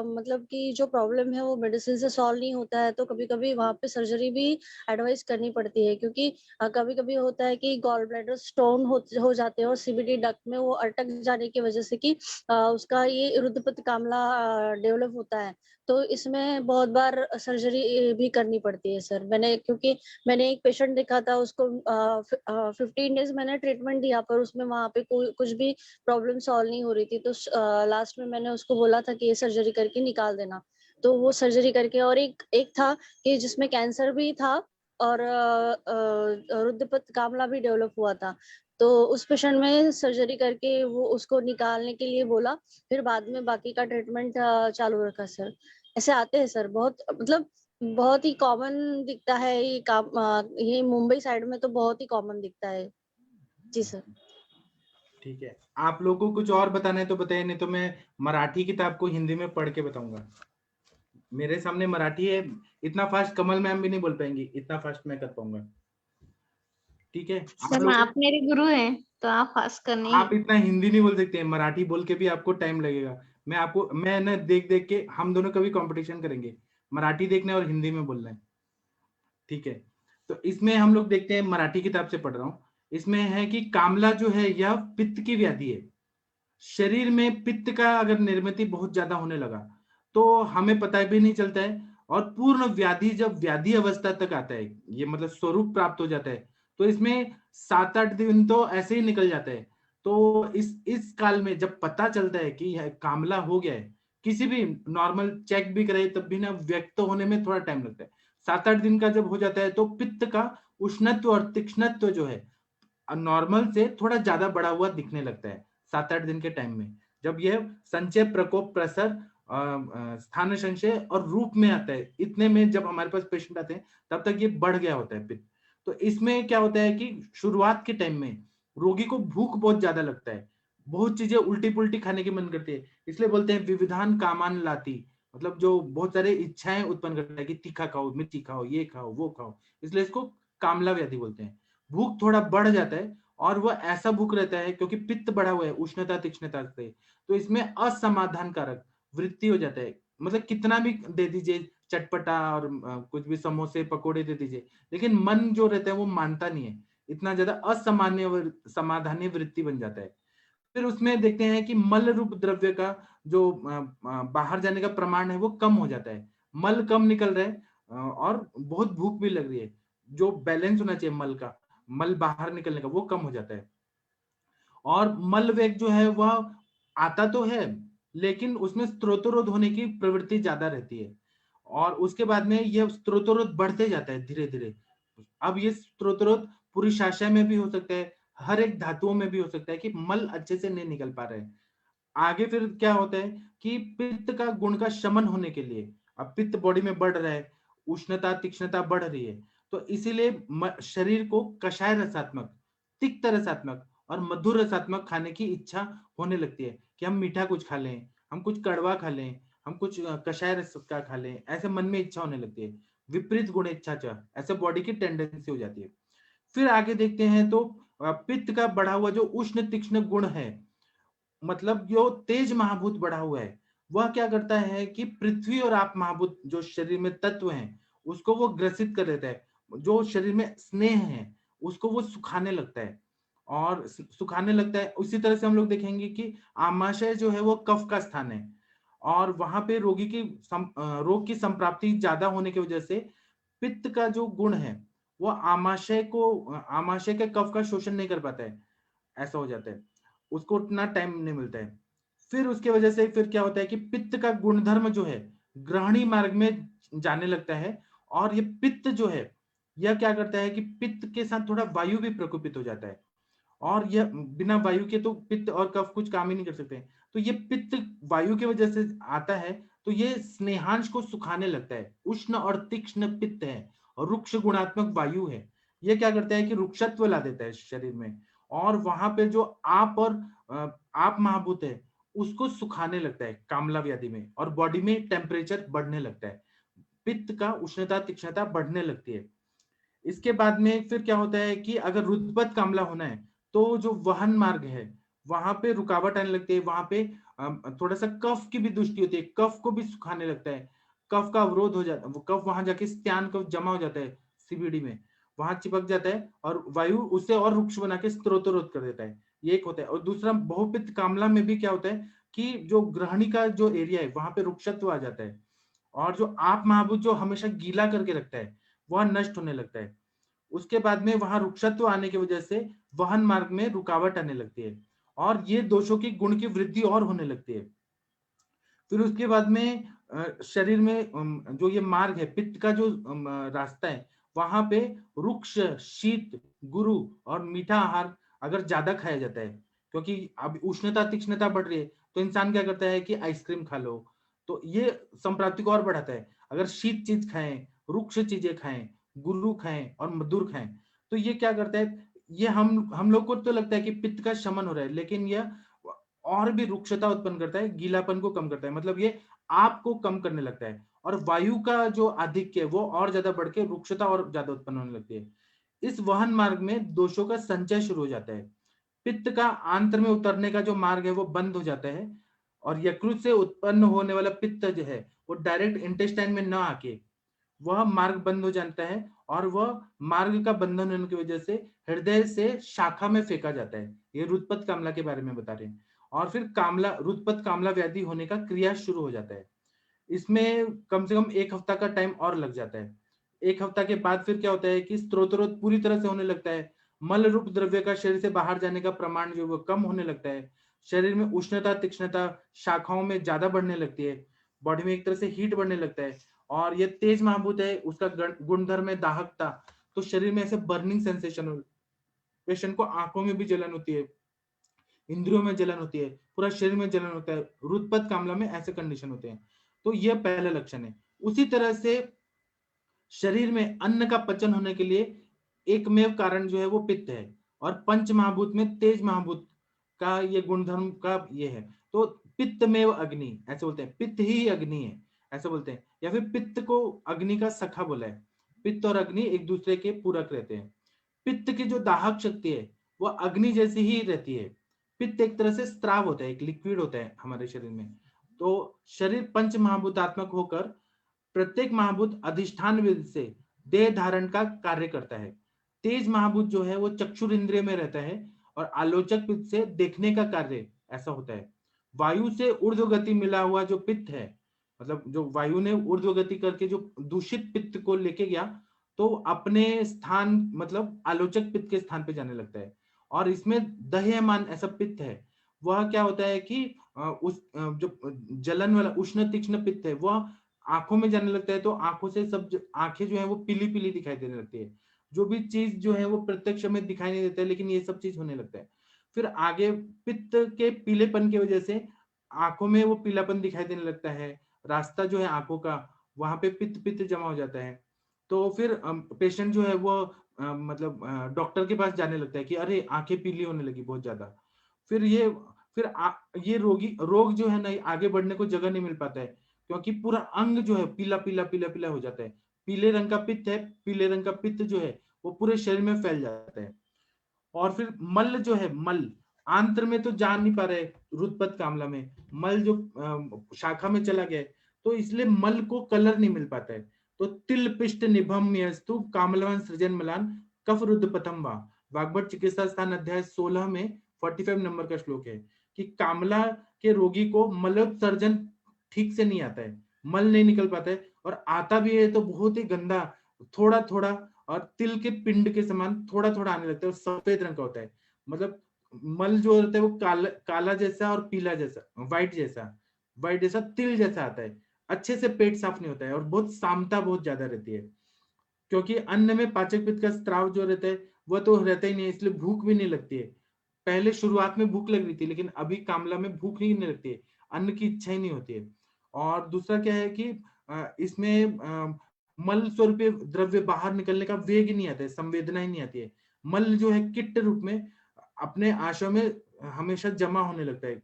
मतलब कि जो प्रॉब्लम है वो मेडिसिन से सॉल्व नहीं होता है, तो कभी कभी वहाँ पे सर्जरी भी एडवाइस करनी पड़ती है। क्योंकि कभी कभी होता है कि गॉल ब्लैडर स्टोन हो जाते हैं और सीबीडी डक्ट में वो अटक जाने की वजह से कि उसका ये रुद्रपद कामला डेवलप होता है। तो इसमें बहुत बार सर्जरी भी करनी पड़ती है सर। क्योंकि मैंने एक पेशेंट देखा था, उसको 15 डेज मैंने ट्रीटमेंट दिया, पर उसमें वहां पे कुछ भी प्रॉब्लम सॉल्व नहीं हो रही थी। तो लास्ट में मैंने उसको बोला था कि ये सर्जरी करके निकाल देना। तो वो सर्जरी करके, और एक था कि जिसमें कैंसर भी था और रुद्रपद कामला भी डेवलप हुआ था। तो उस पेशेंट में सर्जरी करके वो उसको निकालने के लिए बोला, फिर बाद में बाकी का ट्रीटमेंट चालू रखा सर। ऐसे आते हैं सर, बहुत मतलब बहुत ही कॉमन दिखता है ये काम। ये मुंबई साइड में तो बहुत ही कॉमन दिखता है जी सर। ठीक है, आप लोगों को कुछ और बताना है तो बताइए, नहीं तो मैं मराठी किताब को हिंदी में पढ़ के बताऊंगा। मेरे सामने मराठी है, इतना फास्ट कमल मैम भी नहीं बोल पाएंगी, इतना फास्ट मैं कर पाऊंगा। ठीक है, सर आप मेरे गुरु हैं तो आप फास्ट करने आप इतना हिंदी नहीं बोल सकते हैं, मराठी बोल के भी आपको टाइम लगेगा। मैं ना देख देख के, हम दोनों कभी कंपटीशन करेंगे, मराठी देखना है और हिंदी में बोलना है। ठीक है, तो इसमें हम लोग देखते हैं, मराठी किताब से पढ़ रहा हूँ। इसमें है कि कामला जो है यह पित्त की व्याधि है। शरीर में पित्त का अगर निर्मित बहुत ज्यादा होने लगा तो हमें पता भी नहीं चलता है, और पूर्ण व्याधि जब व्याधि अवस्था तक आता है, ये मतलब स्वरूप प्राप्त हो जाता है, तो इसमें 7-8 दिन तो ऐसे ही निकल जाता है। तो इस काल में जब पता चलता है कि यह कामला हो गया है, किसी भी नॉर्मल चेक भी करे तब भी ना व्यक्त होने में थोड़ा टाइम लगता है। 7-8 दिन का जब हो जाता है तो पित्त का उष्णत्व और तीक्ष्णत्व जो है नॉर्मल से थोड़ा ज्यादा बढ़ा हुआ दिखने लगता है 7-8 दिन के टाइम में। जब यह संचय प्रकोप प्रसर स्थान संशय और रूप में आता है, इतने में जब हमारे पास पेशेंट आते हैं तब तक ये बढ़ गया होता है पित्त। तो इसमें क्या होता है कि शुरुआत के टाइम में रोगी को भूख बहुत ज्यादा लगता है, बहुत चीजें उल्टी पुल्टी खाने की मन करती है, इसलिए बोलते हैं विविधान कामान लाती, मतलब जो बहुत सारे इच्छाएं उत्पन्न करता है कि तीखा खाओ, मिर्ची खाओ, ये खाओ, वो खाओ, इसलिए इसको कामला व्याधि बोलते हैं। भूख थोड़ा बढ़ जाता है और वह ऐसा भूख रहता है क्योंकि पित्त बढ़ा हुआ है उष्णता तीक्ष्णता से, तो इसमें असमाधान कारक वृत्ति हो जाता है। मतलब कितना भी दे दीजिए चटपटा और कुछ भी समोसे पकोड़े दे दीजिए, लेकिन मन जो रहता है वो मानता नहीं है, इतना ज्यादा असामान्य समाधानी वृत्ति बन जाता है। फिर उसमें देखते हैं कि मल रूप द्रव्य का जो बाहर जाने का प्रमाण है वो कम हो जाता है, मल कम निकल रहा है और बहुत भूख भी लग रही है, जो बैलेंस होना चाहिए मल का, मल बाहर निकलने का, वो कम हो जाता है। और मल वेग जो है वह आता तो है लेकिन उसमें स्त्रोतरोध होने की प्रवृत्ति ज्यादा रहती है, और उसके बाद में यह स्त्रोतरोध बढ़ते जाता है धीरे धीरे। अब ये स्त्रोतरोध पुरुषाशय में भी हो सकता है, हर एक धातुओं में भी हो सकता है कि मल अच्छे से नहीं निकल पा रहे हैं। आगे फिर क्या होता है कि पित्त का गुण का शमन होने के लिए, अब पित्त बॉडी में बढ़ रहा है, उष्णता तीक्ष्णता बढ़ रही है, तो इसीलिए शरीर को कषाय रसात्मक, तिक्त रसात्मक और मधुर रसात्मक खाने की इच्छा होने लगती है कि हम मीठा कुछ खा लें, हम कुछ कड़वा खा लें, हम कुछ कषाय रस का खा लें, ऐसे मन में इच्छा होने लगती है। विपरीत गुण इच्छा, ऐसे बॉडी की टेंडेंसी हो जाती है। फिर आगे देखते हैं तो पित्त का बढ़ा हुआ जो उष्ण तीक्ष्ण गुण है, मतलब जो तेज महाभूत बढ़ा हुआ है, वह क्या करता है कि पृथ्वी और आप महाभूत जो शरीर में तत्व हैं उसको वो ग्रसित कर लेता है। जो शरीर में स्नेह है उसको वो सुखाने लगता है और सुखाने लगता है। उसी तरह से हम लोग देखेंगे कि आमाशय जो है वो कफ का स्थान है और वहां पे रोगी की रोग की संप्राप्ति ज्यादा होने की वजह से पित्त का जो गुण है वो आमाशय के कफ का शोषण नहीं कर पाता है, ऐसा हो जाता है, उसको उतना टाइम नहीं मिलता है। फिर उसके वजह से फिर क्या होता है कि पित्त का गुणधर्म जो है ग्रहणी मार्ग में जाने लगता है और ये पित्त जो है यह क्या करता है कि पित्त के साथ थोड़ा वायु भी प्रकोपित हो जाता है और यह बिना वायु के तो पित्त और कफ कुछ काम ही नहीं कर सकते। तो ये पित्त वायु की वजह से आता है तो ये स्नेहांश को सुखाने लगता है। उष्ण और तीक्ष्ण पित्त है और रुक्ष गुणात्मक वायु है, ये क्या करता है कि रुक्षत्व ला देता है शरीर में और वहां पे जो आप और आप महाभूत है उसको सुखाने लगता है कामला व्याधि में और बॉडी में टेम्परेचर बढ़ने लगता है, पित्त का उष्णता तीक्ष्णता बढ़ने लगती है। इसके बाद में फिर क्या होता है कि अगर रुद्रपथ कामला होना है तो जो वहन मार्ग है वहां पे रुकावट आने लगती है, वहां पे थोड़ा सा कफ की भी दृष्टि होती है, कफ को भी सुखाने लगता है, कफ का अवरोध हो जाता है, कफ वहां जाके स्त्यान कफ जमा हो जाता है सीबीडी में, वहां चिपक जाता है और वायु उसे और रुक्ष बना के स्त्रोतरोध कर देता है, ये एक होता है। और दूसरा बहुपित्त कामला में भी क्या होता है कि जो ग्रहणी का जो एरिया है वहां पे रुक्षत्व आ जाता है और जो आप महाभूत जो हमेशा गीला करके रखता है वह नष्ट होने लगता है। उसके बाद में वहां रुक्षत्व आने की वजह से वहन मार्ग में रुकावट आने लगती है और ये दोषों की गुण की वृद्धि और होने लगती है। फिर उसके बाद में शरीर में जो ये मार्ग है पित्त का जो रास्ता है वहां पे रुक्ष शीत गुरु और मीठा आहार अगर ज्यादा खाया जाता है, क्योंकि अब उष्णता तीक्ष्णता बढ़ रही है तो इंसान क्या करता है कि आइसक्रीम खा लो, तो ये संप्राप्ति को और बढ़ाता है। अगर शीत चीज खाएं, रुक्ष चीजें खाएं, गुरु खाएं और मधुर खाएं तो ये क्या करता है, ये हम लोग को तो लगता है कि पित्त का शमन हो रहा है लेकिन यह और भी रुक्षता उत्पन्न करता है, गीलापन को कम करता है, मतलब ये आपको कम करने लगता है और वायु का जो आधिक्य है वो और ज्यादा बढ़ के रुक्षता और ज्यादा उत्पन्न होने लगती है। इस वहन मार्ग में दोषों का संचय शुरू हो जाता है, पित्त का आंत्र में उतरने का जो मार्ग है वो बंद हो जाता है और यकृत से उत्पन्न होने वाला पित्त जो है वो डायरेक्ट इंटेस्टाइन में न आके वह मार्ग बंद हो जाता है और वह मार्ग का बंधन होने की वजह से हृदय से शाखा में फेंका जाता है। ये रुद्रपथ कामला के बारे में बता रहे हैं। और फिर कामला रुद्रपथ कामला व्याधि होने का क्रिया शुरू हो जाता है। इसमें कम से कम 1 हफ्ता का टाइम और लग जाता है। 1 हफ्ता के बाद फिर क्या होता है कि स्त्रोतरोध पूरी तरह से होने लगता है, मल रूप द्रव्य का शरीर से बाहर जाने का प्रमाण जो वो कम होने लगता है, शरीर में उष्णता तीक्ष्णता शाखाओं में ज्यादा बढ़ने लगती है, बॉडी में एक तरह से हीट बढ़ने लगता है और ये तेज महाभूत है उसका गुणधर्म है दाहकता, तो शरीर में ऐसे बर्निंग सेंसेशन हो, पेशेंट को आंखों में भी जलन होती है, इंद्रियों में जलन होती है, पूरा शरीर में जलन होता है, रुद्रपथ कामला में ऐसे कंडीशन होते हैं। तो यह पहला लक्षण है। उसी तरह से शरीर में अन्न का पचन होने के लिए एकमेव कारण जो है वो पित्त है और पंच महाभूत में तेज महाभूत का ये गुणधर्म का ये है, तो पित्तमेव अग्नि ऐसे बोलते हैं, पित्त ही अग्नि है ऐसे बोलते हैं, या फिर पित्त को अग्नि का सखा बोला है। पित्त और अग्नि एक दूसरे के पूरक रहते हैं। पित्त की जो दाहक शक्ति है वो अग्नि जैसी ही रहती है। पित्त एक तरह से स्त्राव होता है, एक लिक्विड होता है हमारे शरीर में। तो शरीर पंच महाभूतात्मक होकर प्रत्येक महाभूत अधिष्ठान विधि से देह धारण का कार्य करता है। तेज महाभूत जो है वो चक्षुर इंद्रिय में रहता है और आलोचक पित्त से देखने का कार्य ऐसा होता है। वायु से ऊर्ध्व गति मिला हुआ जो पित्त है, मतलब जो वायु ने ऊर्ध्व गति करके जो दूषित पित्त को लेके गया तो अपने स्थान मतलब आलोचक पित्त के स्थान पे जाने लगता है। और इसमें दह्यमान ऐसा पित्त है, वह क्या होता है कि उस जो जलन वाला उष्ण तीक्ष्ण पित्त है वह आंखों में जाने लगता है, तो आंखों से सब आंखें जो है वो पीली पीली दिखाई देने लगती है, जो भी चीज जो है वो प्रत्यक्ष में दिखाई नहीं देता है लेकिन ये सब चीज होने लगता है। फिर आगे पित्त के पीलेपन की वजह से आंखों में वो पीलापन दिखाई देने लगता है, रास्ता जो है आंखों का वहां पे पित्त पित्त जमा हो जाता है। तो फिर पेशेंट जो है वो मतलब डॉक्टर के पास जाने लगता है कि अरे आंखें पीली होने लगी बहुत ज्यादा। फिर ये रोग जो है ना आगे बढ़ने को जगह नहीं मिल पाता है, क्योंकि पूरा अंग जो है पीला पीला पीला पीला हो जाता है। पीले रंग का पित्त है, पीले रंग का पित्त जो है वो पूरे शरीर में फैल जाता है। और फिर मल जो है, मल आंत्र में तो जा नहीं पा रहे, रुद्रपद कामला में मल जो शाखा में चला गया है, तो इसलिए मल को कलर नहीं मिल पाता है। तो तिल पिष्ट निभम यस्तु कामलवन सृजन मलान कफ रुद्रपथम वा, वाग्भट चिकित्सा स्थान अध्याय 16 में 45 नंबर का श्लोक है कि कामला के रोगी को मलोत्सर्जन ठीक से नहीं आता है, मल नहीं निकल पाता है, और आता भी है तो बहुत ही गंदा, थोड़ा थोड़ा, और तिल के पिंड के समान थोड़ा थोड़ा आने लगता है, सफेद रंग का होता है। मतलब मल जो होता है वो काला जैसा और पीला जैसा, व्हाइट जैसा तिल जैसा आता है। अच्छे से पेट साफ नहीं होता है और बहुत सामता बहुत ज्यादा रहती है, क्योंकि अन्न में पाचक पित्त का स्त्राव जो रहता है वह तो रहता ही नहीं है, इसलिए भूख भी नहीं लगती है। पहले शुरुआत में भूख लग रही थी, लेकिन अभी कामला में भूख ही नहीं लगती है, अन्न की इच्छा ही नहीं होती है। और दूसरा क्या है कि इसमें मल स्वरूपीय द्रव्य बाहर निकलने का वेग ही नहीं आता है, संवेदना ही नहीं आती है। मल जो है किट्ट रूप में अपने आशय में हमेशा जमा होने लगता है,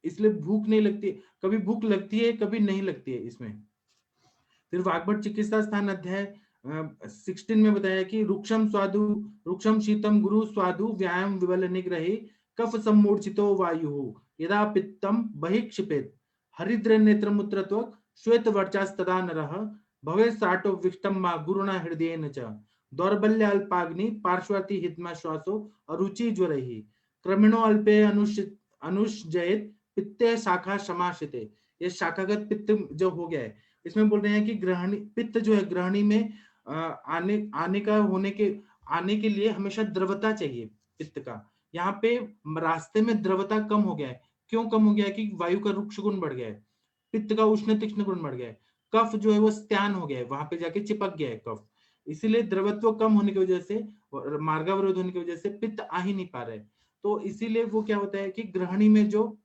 इसलिए भूख नहीं लगती। कभी भूख लगती है, कभी नहीं लगती है इसमें। फिर वाग्भट चिकित्सा स्थान अध्याय 16 में बताया कि रुक्षम शीतम गुरु स्वादु व्यायाम विबल निग्रही कफ सम्मूर्छितो वायु यदा पित्तम बहिक्षिपेत हरिद्र नेत्रमुत्रत्वक श्वेत वर्चास्तदा नरः भवे साटो विष्टम मा गुरुणा हृदयेन च दौर्बल्याल्पाग्नि पार्श्वाति हितमा श्वासो अरुचि ज्वरहि क्रमिणो अल्पे अनुष्जयेत पित्ते शाखा समाशिते। ये शाखागत पित्त जो हो गया है, इसमें बोल रहे हैं कि ग्रहणी पित्त जो है ग्रहणी में आने के लिए हमेशा द्रवता चाहिए पित्त का। यहाँ पे रास्ते में द्रवता कम हो गया है। क्यों कम हो गया है? कि वायु का रुक्ष गुण बढ़ गया है, पित्त का उष्ण तीक्ष्ण गुण बढ़ गया है, कफ जो है वो स्त्यान हो गया है, वहां पे जाके चिपक गया है कफ। इसीलिए द्रवत्व कम होने की वजह से, मार्गावरोध होने की वजह से पित्त आ ही नहीं पा रहे। तो इसीलिए वो क्या होता है कि ग्रहणी में जो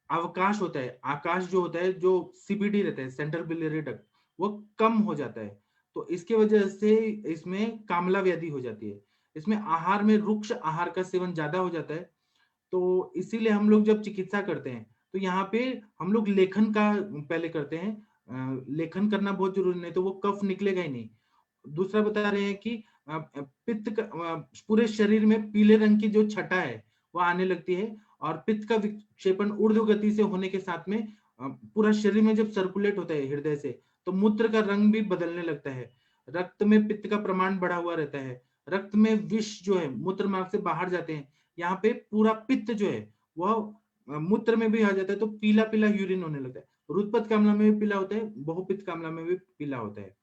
अवकाश होता है, आकाश जो होता है, जो सीबीडी रहता है, सेंट्रल बिलियरी डक्ट, वो कम हो जाता है। तो इसके वजह से इसमें कामला व्याधि हो जाती है। इसमें आहार में रुक्ष आहार का सेवन ज्यादा हो जाता है। तो इसीलिए हम लोग जब चिकित्सा करते हैं तो यहाँ पे हम लोग लेखन का पहले करते हैं। लेखन करना बहुत जरूरी, नहीं तो वो कफ निकलेगा ही नहीं। दूसरा बता रहे हैं कि पित्त पूरे शरीर में पीले रंग की जो छटा है वो आने लगती है, और पित्त का विक्षेपण ऊर्ध्व गति से होने के साथ में पूरा शरीर में जब सर्कुलेट होता है हृदय से, तो मूत्र का रंग भी बदलने लगता है। रक्त में पित्त का प्रमाण बढ़ा हुआ रहता है, रक्त में विष जो है मूत्र मार्ग से बाहर जाते हैं। यहाँ पे पूरा पित्त जो है वह मूत्र में भी आ जाता है, तो पीला पीला यूरिन होने लगता है। रुद्रपद कामला में भी पीला होता है, बहुपित्त कामला में भी पीला होता है।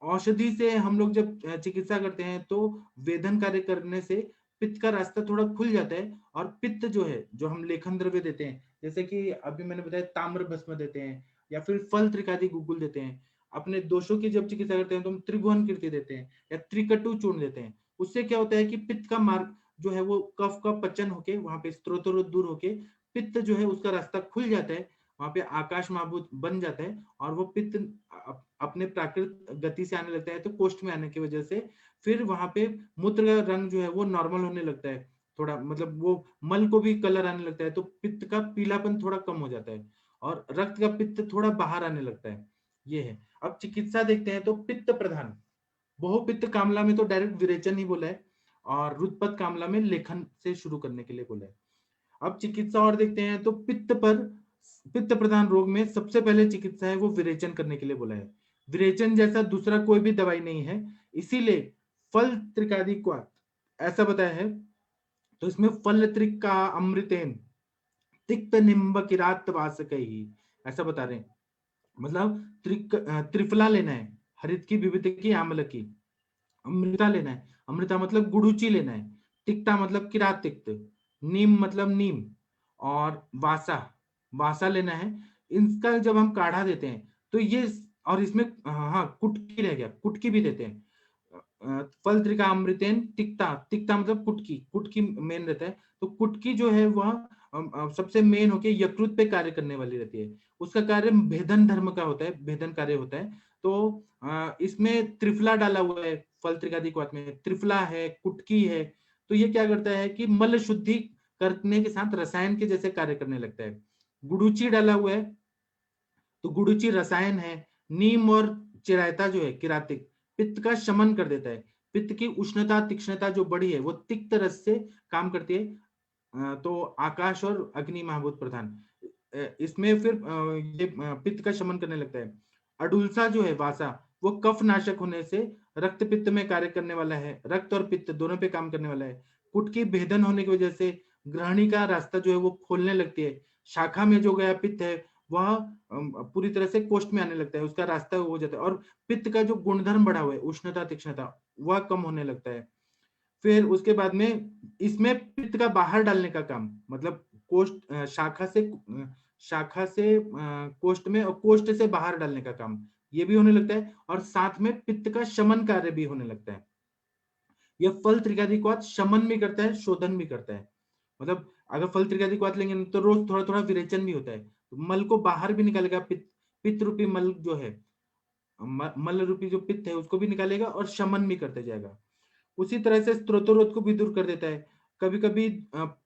औषधि से हम लोग जब चिकित्सा करते हैं तो वेदन कार्य करने से पित्त का रास्ता थोड़ा खुल जाता है, और पित्त जो है, जो हम लेखन द्रव्य देते हैं, जैसे कि अभी मैंने बताया ताम्र भस्म देते हैं, या फिर फल त्रिकादि गुगुल देते हैं। अपने दोषों की जब चिकित्सा करते हैं तो हम त्रिभुवन कीर्ति देते हैं या त्रिकटु चूर्ण देते हैं। उससे क्या होता है कि पित्त का मार्ग जो है वो कफ का पचन होके वहां पे स्त्रोतरोध दूर होके पित्त जो है उसका रास्ता खुल जाता है, वहां पे आकाश महाभूत बन जाता है, और वो पित्त अपने प्राकृतिक गति से आने लगता है। तो कोष्ठ में आने की वजह से फिर वहां पे मूत्र का रंग जो है वो नॉर्मल होने लगता है, थोड़ा मतलब वो मल को भी कलर आने लगता है, तो पित्त का पीलापन थोड़ा कम हो जाता है, और रक्त का पित्त थोड़ा बाहर आने लगता है। ये है। अब चिकित्सा देखते हैं तो पित्त प्रधान बहुपित्त कामला में तो डायरेक्ट विरेचन ही बोला है, और रुद्रपद कामला में लेखन से शुरू करने के लिए बोला है। अब चिकित्सा और देखते हैं तो पित्त प्रधान रोग में सबसे पहले चिकित्सा है वो विरेचन करने के लिए बोला है। विरेचन जैसा दूसरा कोई भी दवाई नहीं है, इसीलिए फल त्रिकादि को ऐसा बताया है। तो इसमें फल त्रिक का अमृतेन तिक्त निम्ब किरात वासकही, ऐसा बता रहे हैं। मतलब त्रिफला लेना है, हरित की, विविध की, आम्ल की। अमृता लेना है, अमृता मतलब गुड़ुची लेना है। तिक्ता मतलब किरात तिक्त, नीम मतलब नीम, और वासा लेना है। इनका जब हम काढ़ा देते हैं तो ये, और इसमें हाँ कुटकी रह गया, कुटकी भी देते हैं। फल त्रिका अमृतेन तिक्ता, तिक्ता मतलब कुटकी, कुटकी मेन रहता है। तो कुटकी जो है वह सबसे मेन होके यकृत पे कार्य करने वाली रहती है। उसका कार्य भेदन धर्म का होता है, भेदन कार्य होता है। तो इसमें त्रिफला डाला हुआ है, फल त्रिकादिक्वात में त्रिफला है, कुटकी है। तो ये क्या करता है कि मल शुद्धि करने के साथ रसायन के जैसे कार्य करने लगता है। गुड़ुची डाला हुआ है, तो गुड़ुची रसायन है। नीम और चिरायता जो है किरातिक, पित्त का शमन कर देता है। पित्त की उष्णता तीक्ष्णता जो बढ़ी है वो तिक्त रस से काम करती है। तो आकाश और अग्नि महाभूत प्रधान, इसमें फिर ये पित्त का शमन करने लगता है। अडुलसा जो है वासा, वो कफ नाशक होने से रक्त पित्त में कार्य करने वाला है, रक्त और पित्त दोनों पे काम करने वाला है। कुटकी भेदन होने की वजह से ग्रहणी का रास्ता जो है वो खोलने लगती है। शाखा में जो गया पित्त है वह पूरी तरह से कोष्ठ में आने लगता है, उसका रास्ता हो जाता है। और पित्त का जो गुणधर्म बढ़ा हुआ है, उष्णता तीक्ष्णता, वह कम होने लगता है। फिर उसके बाद में इसमें पित्त का बाहर डालने का काम, मतलब कोष्ठ शाखा से कोष्ठ में और कोष्ठ से बाहर डालने का काम ये भी होने लगता है। और साथ में पित्त का शमन कार्य भी होने लगता है। यह फल त्रिकादिक्वात शमन भी करता है, शोधन भी करता है। मतलब अगर फल त्रिकादिक्वात लेंगे तो रोज थोड़ा थोड़ा विरेचन भी होता है, तो मल को बाहर भी निकालेगा। पित्त रूपी मल जो है, मल रूपी जो पित्त है उसको भी निकालेगा और शमन भी करते जाएगा। उसी तरह से स्त्रोतरोध को भी दूर कर देता है। कभी कभी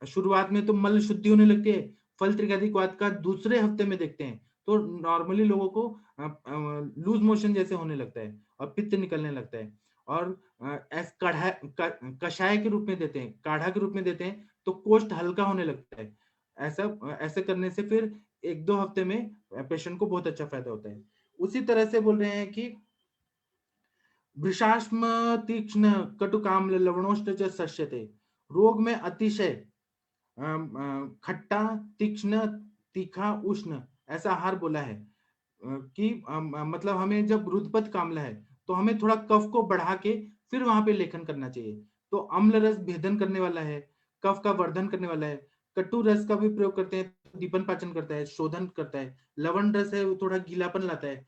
शुरुआत में तो मल शुद्धि होने लगती है, फल त्रिकादिक्वात का दूसरे हफ्ते में देखते हैं तो नॉर्मली लोगों को लूज मोशन जैसे होने लगता है और पित्त निकलने लगता है। और कषाय के रूप में देते हैं, काढ़ा के रूप में देते हैं तो कोष्ठ हल्का होने लगता है। ऐसा करने से फिर 1-2 हफ्ते में पेशेंट को बहुत अच्छा फायदा होता है। उसी तरह से बोल रहे हैं कि वृषाश्म तीक्ष्ण कटुकाम्ल लवणोष्ट च सस्यते। रोग में अतिशय खट्टा तीक्ष्ण तीखा उष्ण ऐसा आहार बोला है कि मतलब हमें जब रुद्रपथ कामला है तो हमें थोड़ा कफ को बढ़ा के फिर वहां पे लेखन करना चाहिए। तो अम्ल रस भेदन करने वाला है, कफ का वर्धन करने वाला है। कटु रस का भी प्रयोग करते हैं, दीपन पाचन करता है, शोधन करता है। लवण रस है वो थोड़ा गीलापन लाता है।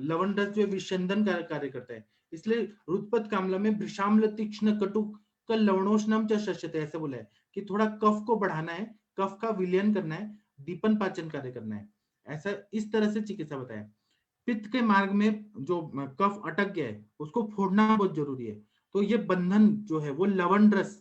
लवण रस जो विषंदन का कार्य करता है। इसलिए रुद्रपथ कामला में वृषाम्ल तीक्ष्ण कटु का लवणोष्णम च शस्यते ऐसे बोला है कि थोड़ा कफ को बढ़ाना है, कफ का विलयन करना है, दीपन पाचन कार्य करना है। ऐसा इस तरह से चिकित्सा बताया। पित्त के मार्ग में जो कफ अटक गया है उसको फोड़ना बहुत जरूरी है। तो ये बंधन जो है वो लवण रस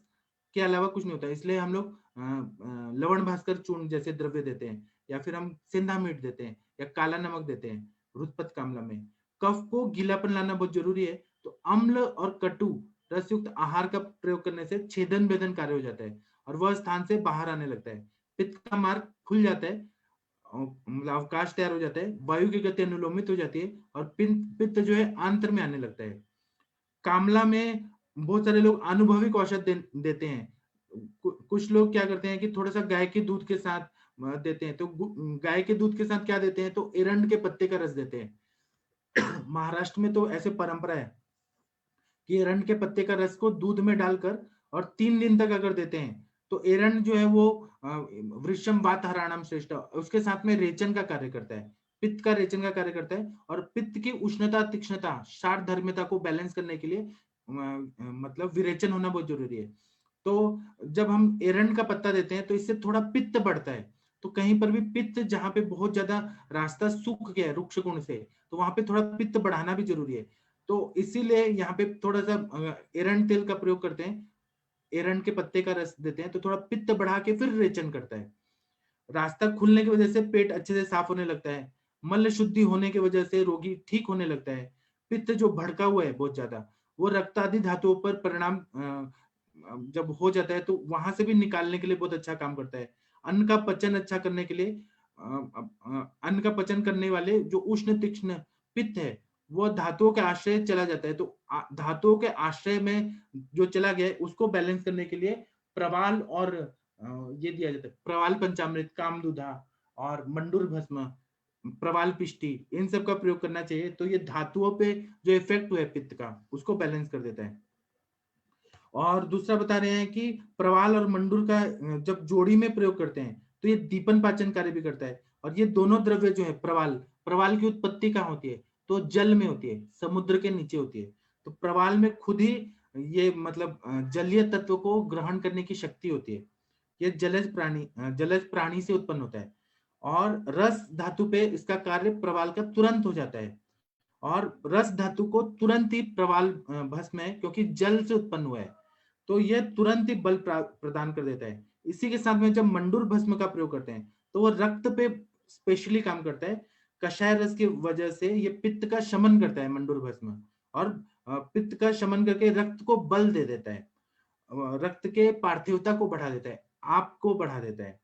के अलावा कुछ नहीं होता, इसलिए हम लोग लवण भास्कर चूर्ण जैसे द्रव्य देते हैं, या फिर हम सेंधा मीट देते हैं या काला नमक देते हैं। रुद्रपथ कामला में कफ को गीलापन लाना बहुत जरूरी है। तो अम्ल और कटु रसयुक्त आहार का प्रयोग करने से छेदन भेदन कार्य हो जाता है और वह स्थान से बाहर आने लगता है। पित्त का मार्ग खुल जाता है, मतलब अवकाश तैयार हो जाता है, वायु की गति अनुलोमित हो जाती है और पित्त जो है आंतर में आने लगता है। कामला में बहुत सारे लोग आनुभविक औषध देते हैं। कुछ लोग क्या करते हैं कि थोड़ा सा गाय के दूध के साथ देते हैं। तो गाय के दूध के साथ क्या देते हैं, तो एरंड के पत्ते का रस देते हैं। महाराष्ट्र में तो ऐसे परंपरा है कि एरंड के पत्ते का रस को दूध में डालकर और 3 दिन तक अगर देते हैं तो एरंड जो है वो वृषम वात हराणम श्रेष्ठ, उसके साथ में रेचन का कार्य करता है, पित्त का रेचन का कार्य करता है। और पित्त की उष्णता तीक्ष्णता शार्ट धर्मिता को बैलेंस करने के लिए मतलब विरेचन होना बहुत जरूरी है। तो जब हम एरंड का पत्ता देते हैं तो इससे थोड़ा पित्त बढ़ता है। तो कहीं पर भी पित्त जहां पे बहुत ज्यादा रास्ता सूख गया है रुक्ष गुण से, तो वहां पे थोड़ा पित्त बढ़ाना भी जरूरी है। तो इसीलिए यहाँ पे थोड़ा सा एरंड तेल का प्रयोग करते हैं, एरंड के पत्ते का रस देते हैं तो थोड़ा पित्त बढ़ा के फिर रेचन करता है। रास्ता खुलने की वजह से पेट अच्छे से साफ होने लगता है, मल शुद्धि होने की वजह से रोगी ठीक होने लगता है। पित्त जो भड़का हुआ है बहुत ज्यादा, वो रक्त आदि धातुओं पर परिणाम जब हो जाता है तो वहां से भी निकालने के लिए बहुत अच्छा काम करता है। अन्न का पचन अच्छा करने के लिए अन्न का पचन करने वाले जो उष्ण तीक्ष्ण पित्त है वो धातुओं के आश्रय चला जाता है। तो धातुओं के आश्रय में जो चला गया है उसको बैलेंस करने के लिए प्रवाल और ये दिया जाता है, प्रवाल पंचामृत, कामदूधा और मंडूर भस्म, प्रवाल पिष्टी, इन सब का प्रयोग करना चाहिए। तो ये धातुओं पे जो इफेक्ट हुआ है पित्त का उसको बैलेंस कर देता है। और दूसरा बता रहे हैं कि प्रवाल और मंडूर का जब जोड़ी में प्रयोग करते हैं तो ये दीपन पाचन कार्य भी करता है। और ये दोनों द्रव्य जो है प्रवाल की उत्पत्ति कहाँ होती है, तो जल में होती है, समुद्र के नीचे होती है। तो प्रवाल में खुद ही ये मतलब जलीय तत्व को ग्रहण करने की शक्ति होती है। ये जलज प्राणी से उत्पन्न होता है और रस धातु पे इसका कार्य प्रवाल का तुरंत हो जाता है और रस धातु को तुरंत ही प्रवाल भस्म है क्योंकि जल से उत्पन्न हुआ है, तो ये तुरंत ही बल प्रदान कर देता है। इसी के साथ में जब मंडूर भस्म का प्रयोग करते हैं तो वो रक्त पे स्पेशली काम करता है। कषाय रस की वजह से ये पित्त का शमन करता है मंडूर भस्म, और पित्त का शमन करके रक्त को बल दे देता है, रक्त के पार्थिवता को बढ़ा देता है, आप को बढ़ा देता है।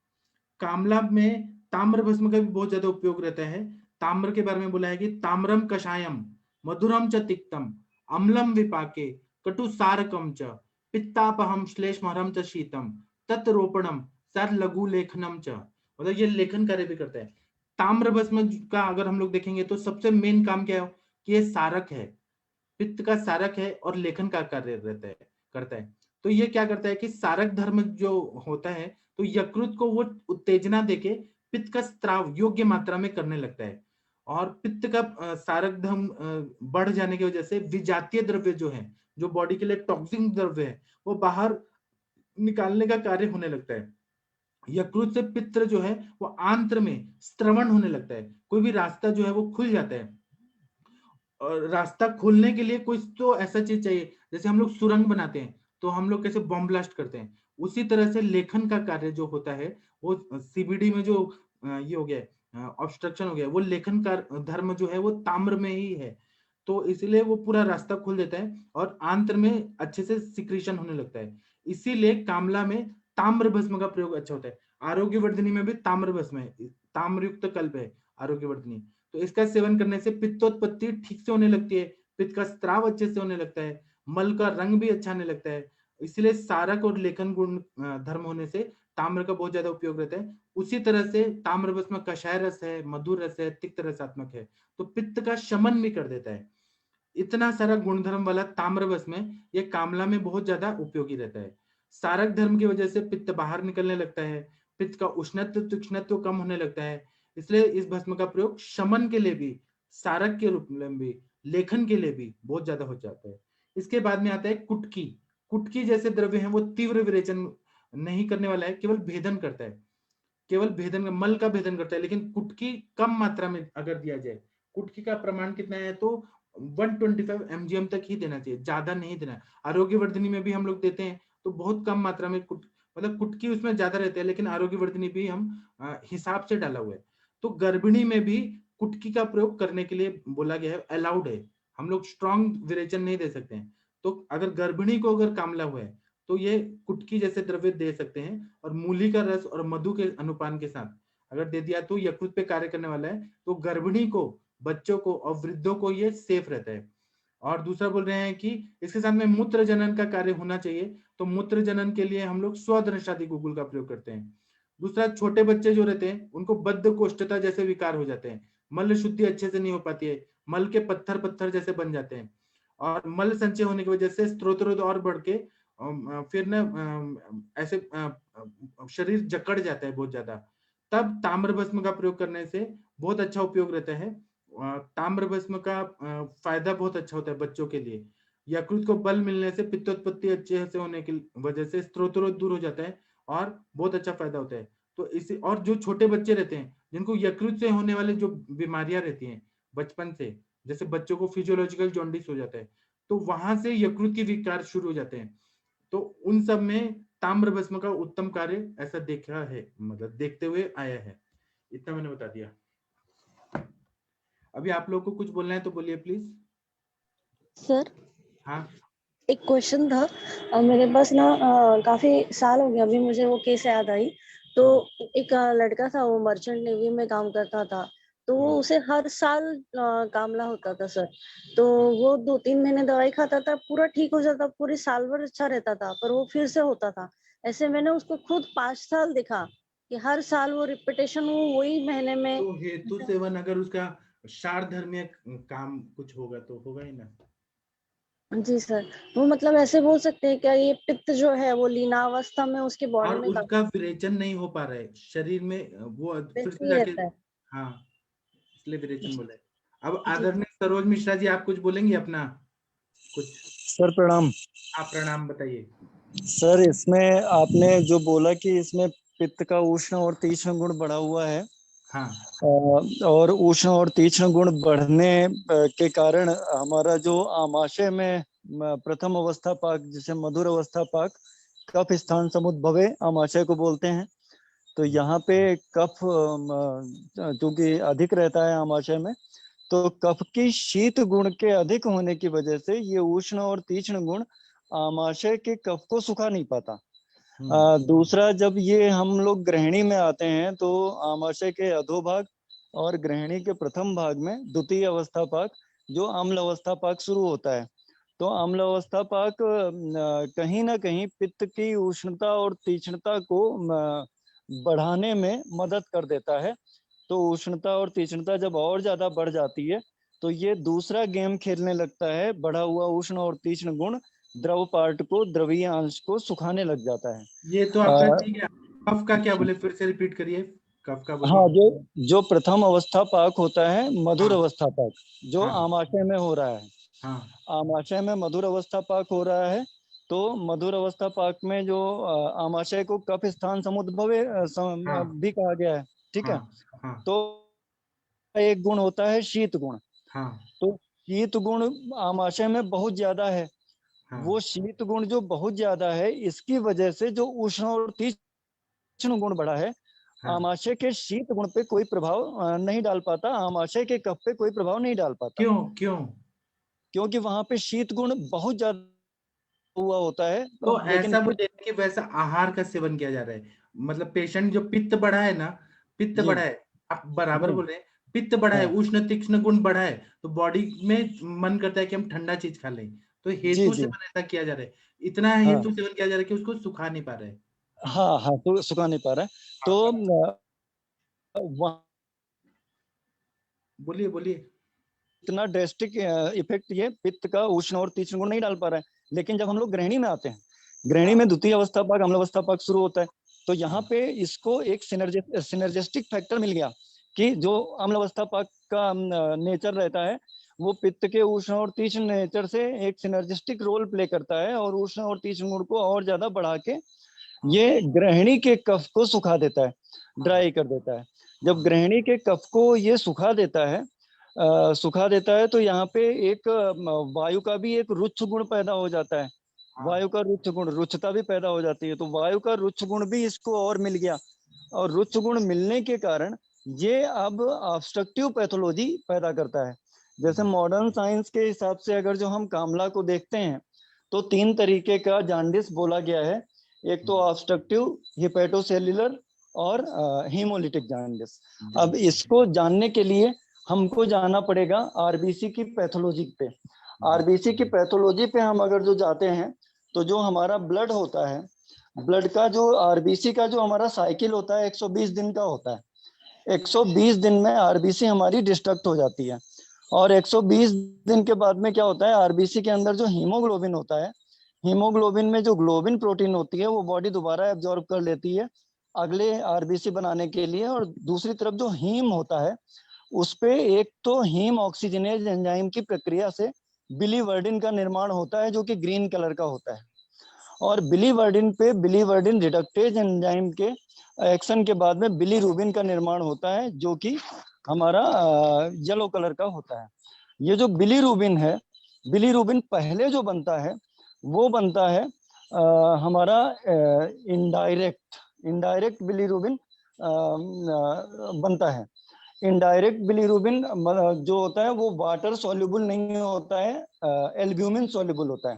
कामला में ताम्र भस्म का भी बहुत ज्यादा उपयोग रहता है। ताम्र के बारे में बोला है कि ताम्रम कषायम मधुरम च तिक्तम अम्लम विपाके कटु सारकम च पित्तापहम श्लेष्महरम च शीतम तत्रोपणम सर लघु लेखनम च, मतलब ये लेखन कार्य भी करता है। ताम्र भस्म का अगर हम लोग देखेंगे तो सबसे मेन काम क्या है कि ये सारक है, पित्त का सारक है और लेखन का कार्य रहता है करता है। तो ये क्या करता है कि सारक धर्म जो होता है तो यकृत को वो उत्तेजना देके पित्त का स्त्राव योग्य मात्रा में करने लगता है, और पित्त का सारक धर्म बढ़ जाने की वजह से विजातीय द्रव्य जो है, जो बॉडी के लिए टॉक्सिक द्रव्य है, वो बाहर निकालने का कार्य होने लगता है। यकृत से पित्त जो है वो आंत्र में स्त्रवण होने लगता है, कोई भी रास्ता जो है वो खुल जाता है। और रास्ता खोलने के लिए कोई तो ऐसा चीज चाहिए, जैसे हम लोग सुरंग बनाते हैं तो हम लोग कैसे बॉम्ब ब्लास्ट करते हैं, उसी तरह से लेखन का कार्य जो होता है वो सीबीडी में जो ये हो गया ऑब्स्ट्रक्शन हो गया, वो लेखन का धर्म जो है वो ताम्र में ही है, तो इसलिए वो पूरा रास्ता खोल देता है और आंत्र में अच्छे से सिक्रीशन होने लगता है। इसीलिए कामला में ताम्र भस्म का प्रयोग अच्छा होता है। आरोग्य वर्धिनी में भी ताम्र भस्म है, ताम्रयुक्त कल्प है आरोग्य वर्धिनी, तो इसका सेवन करने से पित्तोत्पत्ति ठीक से होने लगती है, पित्त का स्त्राव अच्छे से होने लगता है, मल का रंग भी अच्छा आने लगता है। इसलिए सारक और लेखन गुण धर्म होने से ताम्र का बहुत ज्यादा उपयोग रहता है। उसी तरह से ताम्र भस्म कषाय रस है, मधुर रस है, तिक्त रसात्मक है, तो पित्त का शमन भी कर देता है। इतना सारा गुणधर्म वाला ताम्र भस्म है, ये कामला में बहुत ज्यादा उपयोगी रहता है। सारक धर्म की वजह से पित्त बाहर निकलने लगता है, पित्त का उष्णत्व तीक्ष्णत्व कम होने लगता है, इसलिए इस भस्म का प्रयोग शमन के लिए भी, सारक के रूप में भी, लेखन के लिए भी बहुत ज्यादा हो जाता है। इसके बाद में आता है कुटकी। कुटकी जैसे द्रव्य है वो तीव्र विरेचन नहीं करने वाला है, केवल भेदन करता है, केवल भेदन, मल का भेदन करता है। लेकिन कुटकी कम मात्रा में अगर दिया जाए, कुटकी का प्रमाण कितना है तो 125 mgm तक ही देना चाहिए, ज्यादा नहीं देना। आरोग्य वर्धिनी में भी हम लोग देते हैं तो बहुत कम मात्रा में मतलब कुटकी उसमें ज्यादा रहते हैं, लेकिन आरोग्य वर्धिनी भी हम हिसाब से डाला हुआ है। तो गर्भिणी में भी कुटकी का प्रयोग करने के लिए बोला गया है, अलाउड है। हम लोग स्ट्रॉन्ग विरेचन नहीं दे सकते हैं, तो अगर गर्भिणी को अगर कामला हुआ है तो ये कुटकी जैसे द्रव्य दे सकते हैं, और मूली का रस और मधु के अनुपान के साथ अगर दे दिया तो यकृत पे कार्य करने वाला है, तो गर्भिणी को, बच्चों को और वृद्धों को ये सेफ रहता है। और दूसरा बोल रहे हैं कि इसके साथ में मूत्र जनन का कार्य होना चाहिए, तो मूत्र जनन के लिए हम लोग स्वदृष्टादि गुगुल का प्रयोग करते हैं। दूसरा, छोटे बच्चे जो रहते हैं उनको बद्ध कोष्ठता जैसे विकार हो जाते हैं, मल शुद्धि अच्छे से नहीं हो पाती है, मल के पत्थर पत्थर जैसे बन जाते हैं, और मल संचय होने की वजह से स्त्रोत्र और बढ़ के फिर न ऐसे शरीर जकड़ जाता है बहुत ज्यादा, तब ताम्र भस्म का प्रयोग करने से बहुत अच्छा उपयोग रहता है। ताम्र भस्म का फायदा बहुत अच्छा होता है बच्चों के लिए। यकृत को बल मिलने से पित्तोत्पत्ति अच्छे से होने की वजह से स्त्रोत्र दूर हो जाता है और बहुत अच्छा फायदा होता है। तो इसी, और जो छोटे बच्चे रहते हैं जिनको यकृत से होने वाले जो बीमारियां रहती हैं बचपन से, जैसे बच्चों को फिजियोलॉजिकल जॉन्डिस हो जाता है, तो वहां से यकृत के विकार शुरू हो जाते हैं, तो उन सब में ताम्र भस्म का उत्तम कार्य ऐसा देखा है, मतलब देखते हुए आया है। इतना मैंने बता दिया। अभी आप लोग को कुछ बोलना है तो बोलिए प्लीज। सर हाँ, एक क्वेश्चन था, मेरे पास ना काफी साल हो गया, अभी मुझे वो केस याद आई। तो एक लड़का था, वो मर्चेंट नेवी में काम करता था, तो वो उसे हर साल कामला होता था सर। तो वो 2-3 महीने दवाई खाता था, पूरा ठीक हो जाता, पूरी साल भर अच्छा रहता था, पर वो फिर से होता था। ऐसे मैंने उसको खुद 5 साल देखा कि हर साल वो रिपीटेशन, वो वही महीने में। तो हेतु सेवन अगर उसका शार धर्मीय काम कुछ होगा तो होगा ही ना। जी सर, वो मतलब ऐसे बोल सकते हैं क्या, ये पित्त जो है वो लीनावस्था में उसके बॉडी और में उसका विरेचन नहीं हो पा रहा है शरीर में, वो फिर से वैसे ही जाके, रहता है? हाँ, इसलिए विरेचन बोला है। अब जी आदरणीय सरोज मिश्रा जी, आप कुछ बोलेंगे अपना? कुछ। सर प्रणाम। आप प्रणाम बताइए। सर इसमें आपने जो बोला कि इसमें पित्त का उष्ण और तीक्ष्ण गुण बढ़ा हुआ है, हाँ और उष्ण और तीक्ष्ण गुण बढ़ने के कारण हमारा जो आमाशय में प्रथम अवस्था पाक, जिसे मधुर अवस्था पाक, कफ स्थान समुद्भवे आमाशय को बोलते हैं। तो यहाँ पे कफ चूंकि अधिक रहता है आमाशय में, तो कफ की शीत गुण के अधिक होने की वजह से ये उष्ण और तीक्ष्ण गुण आमाशय के कफ को सुखा नहीं पाता। दूसरा, जब ये हम लोग ग्रहणी में आते हैं तो आमाशय के अधोभाग और ग्रहणी के प्रथम भाग में द्वितीय अवस्था पाक, जो अम्ल अवस्था पाक शुरू होता है। तो अम्ल अवस्था पाक कहीं ना कहीं पित्त की उष्णता और तीक्ष्णता को बढ़ाने में मदद कर देता है। तो उष्णता और तीक्ष्णता जब और ज्यादा बढ़ जाती है तो ये दूसरा गेम खेलने लगता है, बढ़ा हुआ उष्ण और तीक्ष्ण गुण द्रव पार्ट को, द्रवीय अंश को सुखाने लग जाता है। ये तो आपका ठीक है। कफ का क्या बोले, फिर से रिपीट करिए। कफ का बोलिए। हाँ, जो प्रथम अवस्था पाक होता है, मधुर हाँ अवस्था पाक, जो हाँ आमाशय में हो रहा है, हाँ आमाशय में मधुर अवस्था पाक हो रहा है। तो मधुर अवस्था पाक में जो आमाशय को कफ स्थान समुद्भवे हाँ भी कहा गया है, ठीक है। हाँ हाँ तो एक गुण होता है शीत गुण। हाँ तो शीत गुण आमाशय में बहुत ज्यादा है। हाँ वो शीत गुण जो बहुत ज्यादा है, इसकी वजह से जो उष्ण और तीक्ष्ण गुण बढ़ा है, हाँ। आमाशय के शीत गुण पे कोई प्रभाव नहीं डाल पाता, आमाशय के कफ पे कोई प्रभाव नहीं डाल पाता। क्यों क्यों? क्योंकि वहां पे शीत गुण बहुत ज्यादा हुआ होता है। तो लेकिन ऐसा बोलिए कि वैसा आहार का सेवन किया जा रहा है, मतलब पेशेंट जो पित्त बढ़ा है ना, पित्त जी बढ़ा है, आप बराबर जी बोल रहे हैं, पित्त बढ़ा है, हाँ उष्ण तीक्ष्ण गुण बढ़ा है, तो बॉडी में मन करता है कि हम ठंडा चीज खा लें, तो जी हेतु जी सेवन ऐसा किया जा रहा है, इतना हाँ हेतु सेवन किया जा रहा है कि उसको सुखा नहीं पा रहे हैं। हाँ हाँ, तो सुखा नहीं पा रहा है। हाँ, तो हाँ, वहाँ बोलिए बोलिए। इतना ड्रेस्टिक इफेक्ट ये पित्त का उष्ण और तीक्ष्ण गुण नहीं डाल पा रहा है। लेकिन जब हम लोग ग्रहणी में आते हैं, ग्रहणी हाँ में द्वितीय अवस्था पाक, अम्ल अवस्था पाक शुरू होता है, तो यहाँ पे इसको एक सिनर्जिस्टिक फैक्टर मिल गया कि जो अम्ल अवस्था पाक का नेचर रहता है, वो पित्त के उष्ण और तीक्ष्ण नेचर से एक सिनर्जिस्टिक रोल प्ले करता है, और उष्ण और तीक्ष्ण गुण को और ज्यादा बढ़ा के ये ग्रहणी के कफ को सुखा देता है, ड्राई कर देता है। जब ग्रहणी के कफ को ये सुखा देता है, तो यहाँ पे एक वायु का भी एक रुच्छ गुण पैदा हो जाता है। वायु का रुच्छ गुण, रुच्छता भी पैदा हो जाती है। तो वायु का रुच्छ गुण भी इसको और मिल गया, और रुच्छ गुण मिलने के कारण ये अब ऑब्स्ट्रक्टिव पैथोलॉजी पैदा करता है। जैसे मॉडर्न साइंस के हिसाब से अगर जो हम कामला को देखते हैं, तो 3 तरीके का जांडिस बोला गया है। एक तो ऑब्स्ट्रक्टिव, हिपेटोसेल्युलर और हीमोलिटिक जांडिस। अब इसको जानने के लिए हमको जाना पड़ेगा आरबीसी की पैथोलॉजी पे। आरबीसी की पैथोलॉजी पे हम अगर जो जाते हैं, तो जो हमारा ब्लड होता है, ब्लड का जो आरबीसी का जो हमारा साइकिल होता है 120 दिन का होता है। 120 दिन में आरबीसी हमारी डिस्ट्रक्ट हो जाती है, और 120 दिन के बाद में क्या होता है, आरबीसी के अंदर जो हीमोग्लोबिन होता है, हीमोग्लोबिन में जो ग्लोबिन प्रोटीन होती है, वो बॉडी दोबारा एब्जॉर्ब कर लेती है अगले आरबीसी बनाने के लिए। और दूसरी तरफ जो हीम होता है, उस पे एक तो हीम ऑक्सीजनेज एंजाइम की प्रक्रिया से बिलीवर्डिन का निर्माण होता है, जो कि ग्रीन कलर का होता है। और बिलीवर्डिन पे बिलीवर्डिन रिडक्टेज एंजाइम के एक्शन के बाद में बिलीरुबिन का निर्माण होता है, जो कि हमारा येलो कलर का होता है। ये जो बिलीरुबिन है, बिलीरुबिन पहले जो बनता है, वो बनता है हमारा इनडायरेक्ट बिलीरुबिन बनता है। इनडायरेक्ट बिलीरुबिन जो होता है, वो वाटर सॉल्युबल नहीं होता है, एल्ब्यूमिन सॉल्युबल होता है।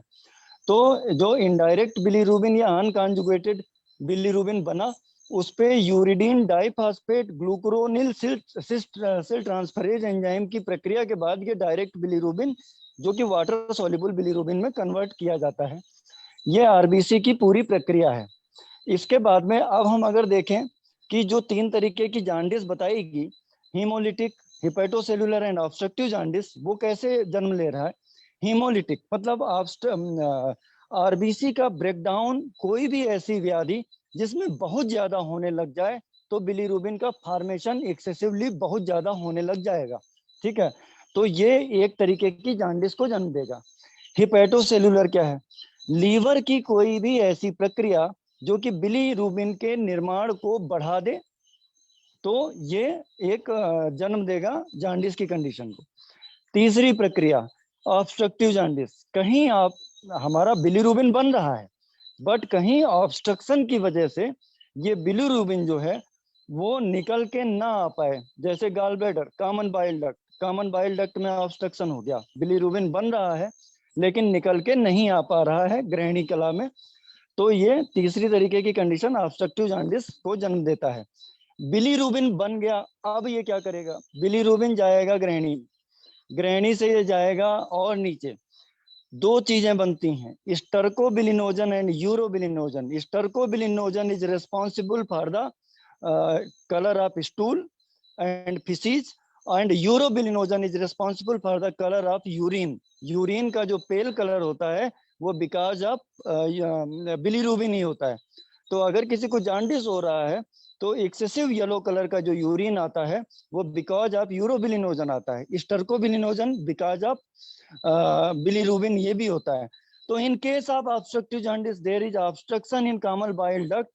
तो जो इनडायरेक्ट बिलीरुबिन या अनकॉन्जुगेटेड बिलीरुबिन बना, उस पे यूरिडीन डाइफॉस्फेट ग्लूकुरोनिल सिल ट्रांसफरेज एंजाइम की प्रक्रिया के बाद ये डायरेक्ट बिलीरुबिन, जो कि वाटर सॉल्युबल बिलीरुबिन में कन्वर्ट किया जाता है। ये आरबीसी की पूरी प्रक्रिया है। इसके बाद में अब हम अगर देखें कि जो 3 तरीके की जांडिस बताएगी, हीमोलिटिक, हिपेटोसेलुलर एंड ऑब्स्ट्रक्टिव जांडिस, वो कैसे जन्म ले रहा है। हीमोलिटिक मतलब आरबीसी का ब्रेकडाउन, कोई भी ऐसी व्याधि जिसमें बहुत ज्यादा होने लग जाए, तो बिलीरुबिन का फॉर्मेशन एक्सेसिवली बहुत ज्यादा होने लग जाएगा, ठीक है। तो ये एक तरीके की जांडिस को जन्म देगा। हिपैटोसेल्युलर क्या है? लीवर की कोई भी ऐसी प्रक्रिया जो कि बिलीरुबिन के निर्माण को बढ़ा दे, तो ये एक जन्म देगा जांडिस की कंडीशन को। तीसरी प्रक्रिया ऑब्स्ट्रक्टिव जांडिस, कहीं आप हमारा बिलीरुबिन बन रहा है बट कहीं ऑब्स्ट्रक्शन की वजह से ये बिलीरुबिन जो है वो निकल के ना आ पाए, जैसे gall bladder, common bile duct में ऑब्स्ट्रक्शन हो गया, बिलीरुबिन बन रहा है लेकिन निकल के नहीं आ पा रहा है ग्रहणी कला में, तो ये तीसरी तरीके की कंडीशन ऑब्स्ट्रक्टिव जांडिस को जन्म देता है। बिलीरुबिन बन गया, अब ये क्या करेगा? बिलीरुबिन जाएगा ग्रहणी से ये जाएगा और नीचे दो चीजें बनती हैं, stercobilinogen and urobilinogen. Stercobilinogen is responsible for the colour of stool and faeces and urobilinogen is responsible for the colour of urine. Urine का जो पेल कलर होता है वो बिकॉज ऑफ बिलीरुबिन ही होता है। तो अगर किसी को जांडिस हो रहा है तो एक्सेसिव येलो कलर का जो यूरिन आता है वो बिकॉज ऑफ यूरोबिलिनोजन आता है। स्टर्कोबिलिनोजन बिकॉज ऑफ बिलीरुबिन ये भी होता है। तो in case of obstructive jaundice there is obstruction in common bile duct,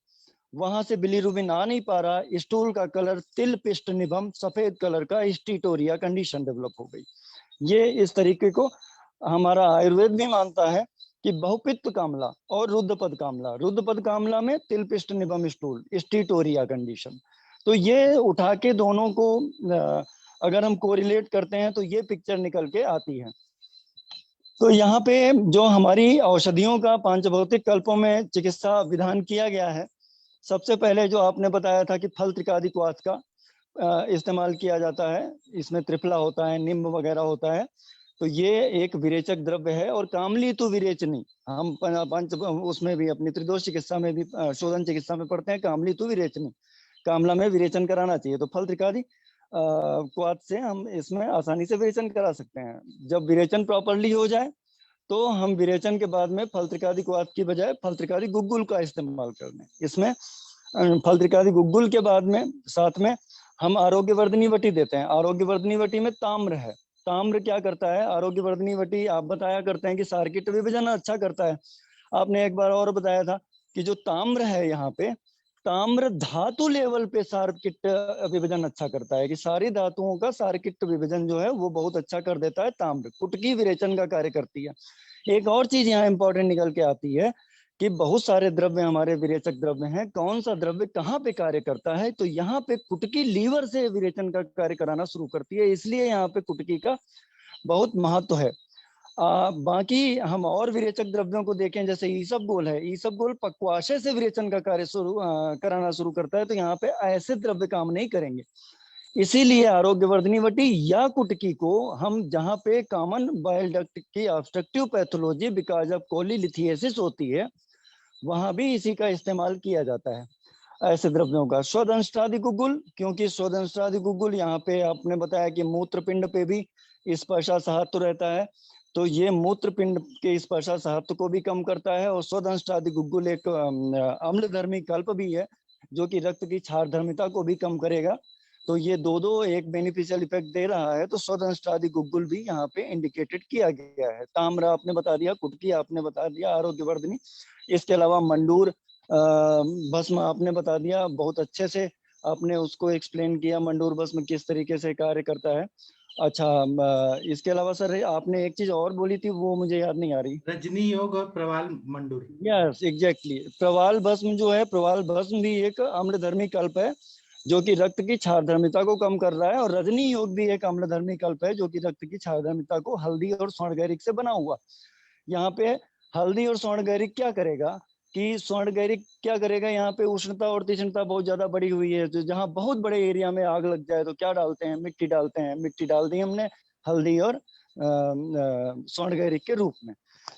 वहां से बिलीरुबिन आ नहीं पा रहा, स्टूल का कलर तिल पिष्ट निभम सफेद कलर का स्टीटोरिया कंडीशन डेवलप हो गई। ये इस तरीके को हमारा आयुर्वेद भी मानता है कि बहुपित्त कामला और रुद्धपद कामला में तिल पिष्ट निभम स्टूल स्टीटोरिया कंडीशन। तो ये उठा के दोनों को अगर हम कोरिलेट करते हैं तो ये पिक्चर निकल के आती है। तो यहाँ पे जो हमारी औषधियों का पांचभौतिक कल्पों में चिकित्सा विधान किया गया है, सबसे पहले जो आपने बताया था कि फल त्रिकादि क्वाथ का इस्तेमाल किया जाता है, इसमें त्रिफला होता है, निम्ब वगैरह होता है, तो ये एक विरेचक द्रव्य है। और कामली तो विरेचनी, हम पंच उसमें भी अपनी त्रिदोष चिकित्सा में भी शोधन चिकित्सा में पढ़ते हैं, कामली तो विरेचनी, कामला में विरेचन कराना चाहिए। तो फल त्रिकादि क्वाथ से हम इसमें आसानी से विरेचन करा सकते हैं। जब विरेचन प्रॉपरली हो जाए तो हम विरेचन के बाद में फल त्रिकादि क्वाथ की बजाय फल त्रिकादि गुग्गुल का इस्तेमाल कर दें। इसमें फल त्रिकादि गुग्गुल के बाद में साथ में हम आरोग्यवर्धनी वटी देते हैं। आरोग्यवर्धनी वटी में ताम्र है। ताम्र क्या करता है? आरोग्यवर्धनी वटी आप बताया करते हैं कि सार्किट विभाजन अच्छा करता है। आपने एक बार और बताया था कि जो ताम्र है यहाँ पे, ताम्र धातु लेवल पे सार्किट विभाजन अच्छा करता है, कि सारी धातुओं का सार्किट विभाजन जो है वो बहुत अच्छा कर देता है। ताम्र कुटकी विरेचन का कार्य करती है। एक और चीज यहाँ इंपॉर्टेंट निकल के आती है कि बहुत सारे द्रव्य हमारे विरेचक द्रव्य हैं, कौन सा द्रव्य कहाँ पे कार्य करता है, तो यहाँ पे कुटकी लीवर से विरेचन का कार्य कराना शुरू करती है, इसलिए यहाँ पे कुटकी का बहुत महत्व है। बाकी हम और विरेचक द्रव्यों को देखें, जैसे ईसबगोल है, ईसबगोल पक्वाशय से विरेचन का कार्य कराना शुरू करता है, तो यहाँ पे ऐसे द्रव्य काम नहीं करेंगे। इसीलिए आरोग्यवर्धनी वटी या कुटकी को हम जहाँ पे कॉमन बाइल डक्ट की ऑब्स्ट्रक्टिव पैथोलॉजी बिकॉज ऑफ कोलीलिथिएसिस होती है, वहां भी इसी का इस्तेमाल किया जाता है ऐसे द्रव्यों का। स्वदंष्ट्रादि गुग्गुल, क्योंकि स्वदंष्ट्रादि गुग्गुल यहाँ पे आपने बताया कि मूत्रपिंड पे भी स्पर्शा सहत्व रहता है, तो ये मूत्रपिंड के स्पर्शा सहत्व को भी कम करता है। और स्वदंष्ट्रादि गुग्गुल एक अम्लधर्मी कल्प भी है जो कि रक्त की क्षारधर्मिता को भी कम करेगा। तो ये दो एक बेनिफिशियल इफेक्ट दे रहा है। तो स्वदंष्ट्रादि गुग्गुल भी यहाँ पे इंडिकेटेड किया गया है। ताम्र आपने बता दिया, कुटकी आपने बता दिया, आरोग्यवर्धनी, इसके अलावा मंडूर भस्म आपने बता दिया, बहुत अच्छे से आपने उसको एक्सप्लेन किया मंडूर भस्म किस तरीके से कार्य करता है। अच्छा, इसके अलावा सर आपने एक चीज और बोली थी, वो मुझे याद नहीं आ रही। रजनी योग और प्रवाल मंडूर। यस एग्जैक्टली, प्रवाल भस्म जो है, प्रवाल भस्म भी एक अम्लधर्मी कल्प है जो कि रक्त की क्षारधर्मिता को कम कर रहा है। और रजनी योग भी एक अम्लधर्मी कल्प है जो कि रक्त की क्षारधर्मिता को हल्दी और स्वर्णगैरिक से बना हुआ। यहाँ पे हल्दी और स्वर्णगैरिक क्या करेगा कि स्वर्णगैरिक क्या करेगा, यहाँ पे उष्णता और तीक्ष्णता बहुत ज्यादा बढ़ी हुई है, तो जहाँ बहुत बड़े एरिया में आग लग जाए तो क्या डालते हैं? मिट्टी डालते हैं। मिट्टी डाल दी हमने हल्दी और स्वर्णगैरिक के रूप में।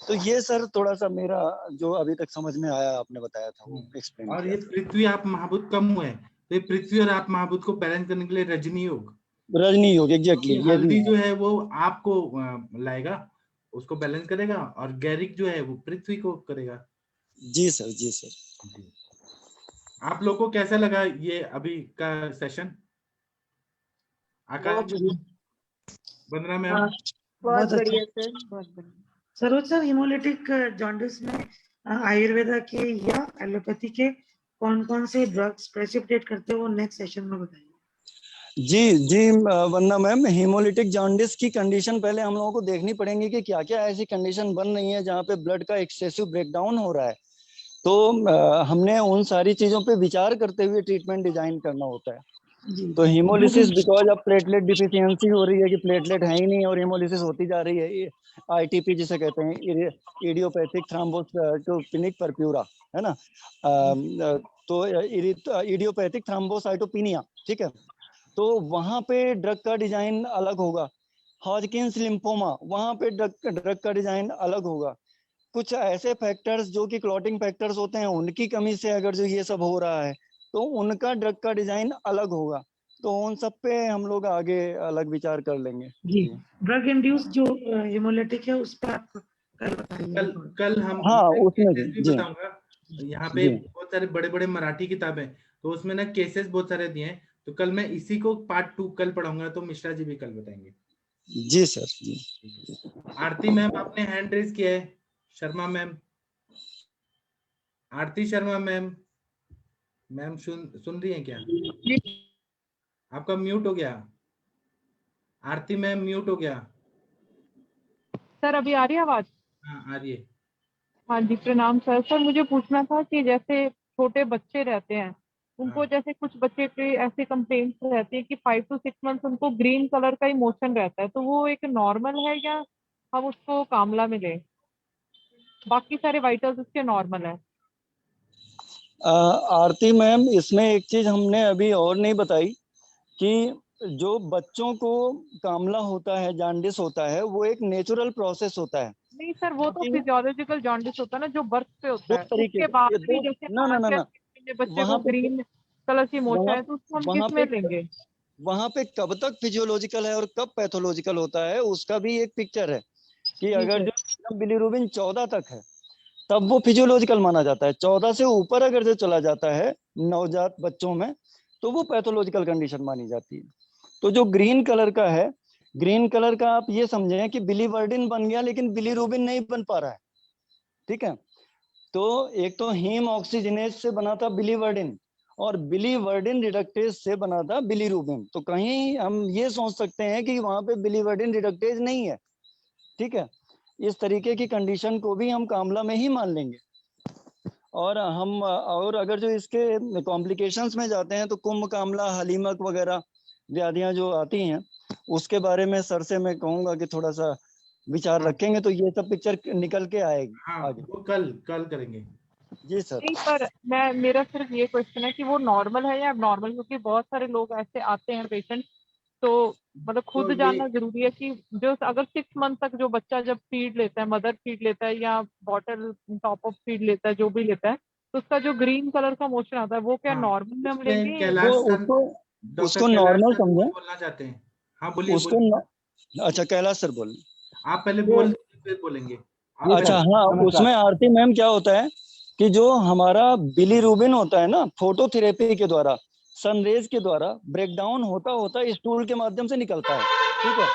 तो ये सर थोड़ा सा मेरा जो अभी तक समझ में आया आपने बताया था वो एक्सप्लेन और किया। ये पृथ्वी आप महाभूत कम हुए, तो पृथ्वी और आप महाभूत को बैलेंस करने के लिए रजनी योग एग्जैक्टली, ये हल्दी भी जो है वो आपको लाएगा, उसको बैलेंस करेगा, और गैरिक जो है वो पृथ्वी को करेगा। जी सर, जी सर। आप लोग को कैसा लगा ये अभी का सेशन? आकाश, वंदना मैम? बहुत बढ़िया सर, बहुत बढ़िया। सरोज सर, हिमोलिटिक जॉन्डिस में आयुर्वेदा के या एलोपैथी के कौन कौन से ड्रग्स प्रेसिपिटेट करते हो, वो नेक्स्ट सेशन में बताइए। जी जी वंदना मैम, हीमोलिटिक जॉन्डिस की कंडीशन पहले हम लोगों को देखनी पड़ेगी कि क्या क्या ऐसी कंडीशन बन रही है जहाँ पे ब्लड का एक्सेसिव ब्रेकडाउन हो रहा है। तो हमने उन सारी चीजों पे विचार करते हुए ट्रीटमेंट डिजाइन करना होता है। जी तो जी। हीमोलिसिस बिकॉज अब प्लेटलेट डिफिशियंसी हो रही है कि प्लेटलेट है ही नहीं और हीमोलिसिस होती जा रही है, आईटीपी जिसे कहते हैं, इडियोपैथिक थ्रोम्बोसिटोपेनिक परप्यूरा, है ना। तो इडियोपैथिक थ्रोम्बोसाइटोपिनिया, ठीक है। तो वहां पे ड्रग का डिजाइन अलग होगा। हॉजकिंस लिम्फोमा, वहां पे ड्रग का डिजाइन अलग होगा। कुछ ऐसे फैक्टर्स जो कि क्लॉटिंग फैक्टर्स होते हैं, उनकी कमी से अगर जो ये सब हो रहा है तो उनका ड्रग का डिजाइन अलग होगा। तो उन सब पे हम लोग आगे अलग विचार कर लेंगे। जी, ड्रग इंड्यूस जो हिमोलिटिक है उस पर आप कल बताइए। कल हम हाँ, उसमें केसेस भी जी बताऊंगा। यहाँ पे जी बहुत सारे बड़े बड़े मराठी किताबें, तो उसमें ना केसेस बहुत सारे दिए हैं। तो कल मैं इसी को पार्ट 2 कल पढ़ाऊंगा, तो मिश्रा जी भी कल बताएंगे। जी सर जी। आरती मैम, आपने हैंड रेज किया है। शर्मा मैम, आरती शर्मा मैम, मैम सुन रही हैं क्या? आपका म्यूट हो गया। आरती मैम म्यूट हो गया। सर अभी आ रही है आवाज? हाँ, आ रही है। हाँ जी, प्रणाम सर। सर मुझे पूछना था कि जैसे छोटे बच्चे रहते हैं, उनको हाँ। जैसे कुछ बच्चे के ऐसे कंप्लेंट्स रहती है कि 5 to 6 मंथ उनको ग्रीन कलर का इमोशन रहता है, तो वो एक नॉर्मल है या हम उसको कामला में लें? बाकी सारे वाइटल्स उसके नॉर्मल है। आरती मैम, इसमें एक चीज हमने अभी और नहीं बताई कि जो बच्चों को कामला होता है, जॉन्डिस होता है, वो एक नेचुरल प्रोसेस होता है। नहीं सर, वो तो क्योंकि फिजियोलॉजिकल जॉन्डिस होता है ना, जो बर्थ पे होता दो है। तरीके उसके के बाद ये भी दो, जैसे ना ना 5 ना या ना 6 महीने बच्चे को वहां पे ग्रीन कलर की इमोशन वहां है, तो उसको हम वहां किस पे में लेंगे? वहां पे कब तक फिजियोलॉजिकल है और कब पैथोलॉजिकल होता है, उसका भी एक पिक्चर है कि जी अगर सर। जो बिलीरुबिन 14 तक है तब वो फिजियोलॉजिकल माना जाता है। 14 से ऊपर अगर जो चला जाता है नवजात बच्चों में, तो वो पैथोलॉजिकल कंडीशन मानी जाती है। तो जो ग्रीन कलर का है, ग्रीन कलर का आप ये समझें कि बिलीवर्डिन बन गया लेकिन बिलीरुबिन नहीं बन पा रहा है, ठीक है। तो एक तो हीम ऑक्सीजनेज से बना था बिलीवर्डिन और बिलीवर्डिन रिडक्टेज से बना था बिलीरुबिन। तो कहीं हम ये सोच सकते हैं कि वहां पे बिलीवर्डिन रिडक्टेज नहीं है, ठीक है। इस तरीके की कंडीशन को भी हम कामला में ही मान लेंगे। और अगर जो इसके कॉम्प्लिकेशंस में जाते हैं तो कुंभ कामला, हलीमक वगैरह व्याधियां जो आती हैं, उसके बारे में सर से मैं कहूंगा कि थोड़ा सा विचार हाँ, रखेंगे तो ये सब पिक्चर निकल के आएगी हाँ, आगे। वो कल कल करेंगे। जी सर। नहीं पर मेरा सिर्फ ये क्वेश्चन है कि वो नॉर्मल है या नॉर्मल, क्योंकि बहुत सारे लोग ऐसे आते हैं पेशेंट, तो मतलब तो खुद ये जानना जरूरी है कि जो अगर 6 मंथ तक जो बच्चा जब फीड लेता है, मदर फीड लेता है या बॉटल टॉप अप फीड लेता है, जो भी लेता है, तो उसका जो ग्रीन कलर का मोशन आता है वो क्या हाँ, नॉर्मल में हम उसमें लेंगे? वो कैलाश सर, उसको डॉक्टर उसको कैलाश नॉर्मल सर कुछ समझें। बोलना चाहते हैं। हाँ, बोलिए उसको बोलिए। अच्छा, कैलाश सर बोल। आप पहले ये बोल दीजिए, फिर बोलेंगे। आप अच्छा पहले। हाँ, नमस्कार। उसमें आरती मैम क्या होता है कि जो हमारा बिलीरुबिन होता है ना, फोटोथेरेपी के द्वारा, सनरेज के द्वारा ब्रेक डाउन होता होता स्टूल के माध्यम से निकलता है, ठीक है।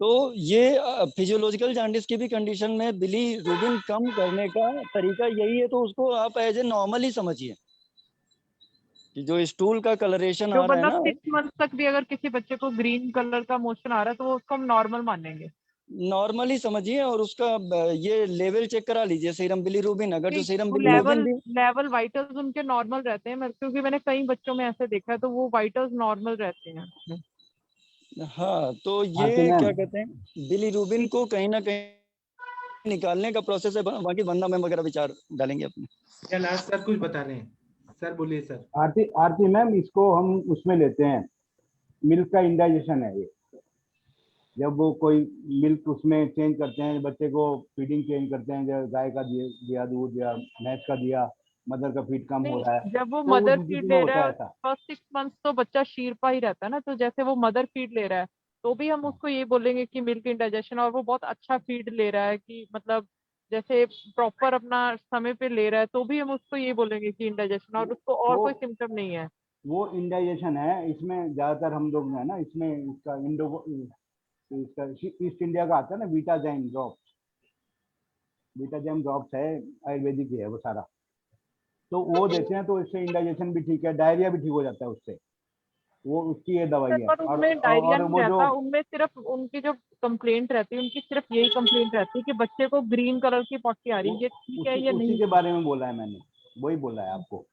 तो ये फिजियोलॉजिकल जॉन्डिस की भी कंडीशन में बिलीरुबिन कम करने का तरीका यही है। तो उसको आप एज ए नॉर्मल ही समझिए कि जो स्टूल का कलरेशन जो आ रहा है मतलब ना, 6 मंथ तक भी अगर किसी बच्चे को ग्रीन कलर का मोशन आ रहा है तो वो उसको हम नॉर्मल मानेंगे? नॉर्मल ही समझिए और उसका ये लेवल चेक करा लीजिए सीरम बिलीरुबिन। अगर जो नहीं, सीरम वो लेवल बिलीरुबिन भी, लेवल वाइटल्स उनके नॉर्मल रहते हैं, क्योंकि मैंने कई बच्चों में ऐसे देखा है, तो वो वाइटल्स नॉर्मल रहते हैं उसमें। हाँ, तो आरती ये क्या मैम, कहते हैं, बिलीरुबिन को कहीं ना कहीं निकालने का प्रोसेस है। बाकी वंदना मैम वगैरह विचार डालेंगे अपने। कैलाश सर कुछ बता रहे हैं। सर बोलिए सर। आरती मैम, इसको हम उसमें लेते हैं, मिल्क का इंडाइजेशन है ये। जब वो कोई मिल्क उसमें चेंज करते हैं, बच्चे को फीडिंग चेंज करते हैं, जब गाय का दिया दूध या भैंस का दिया, मदर का फीड कम हो नहीं, रहा है, जब वो तो मदर उस फीड स्थिति में ले रहा होता है है और ऐसा। फर्स्ट 6 मंथ्स तो बच्चा शीरपा ही रहता है ना, तो जैसे वो मदर फीड ले रहा है तो भी हम उसको ये बोलेंगे कि मिल्क इंडाइजेशन, और वो बहुत अच्छा फीड ले रहा है कि मतलब जैसे प्रॉपर अपना समय पे ले रहा है, तो भी हम उसको ये बोलेंगे कि इंडाइजेशन, और उसको और वो कोई सिम्टम नहीं है? वो इंडाइजेशन है। इसमें ज्यादातर हम लोग है ना, इसमें इसका ईस्ट इंडिया का आता है ना, बीटाजाइन ड्रॉप, बीटाजैम ड्रॉप्स है, आयुर्वेदिक ही है वो सारा, तो वो देते हैं, तो इससे इंडाइजेशन भी ठीक है, डायरिया भी ठीक हो जाता है उससे, वो उसकी ये दवाई है। पर उनमें डायरिया और नहीं वो जो रहता, उनमें सिर्फ उनकी जो कंप्लेंट रहती है, उनकी सिर्फ यही कंप्लेंट रहती है कि बच्चे को ग्रीन कलर की पॉटी आ रही है। ये ठीक है या उसी नहीं? के बारे में बोला है मैंने, वही बोला है आपको।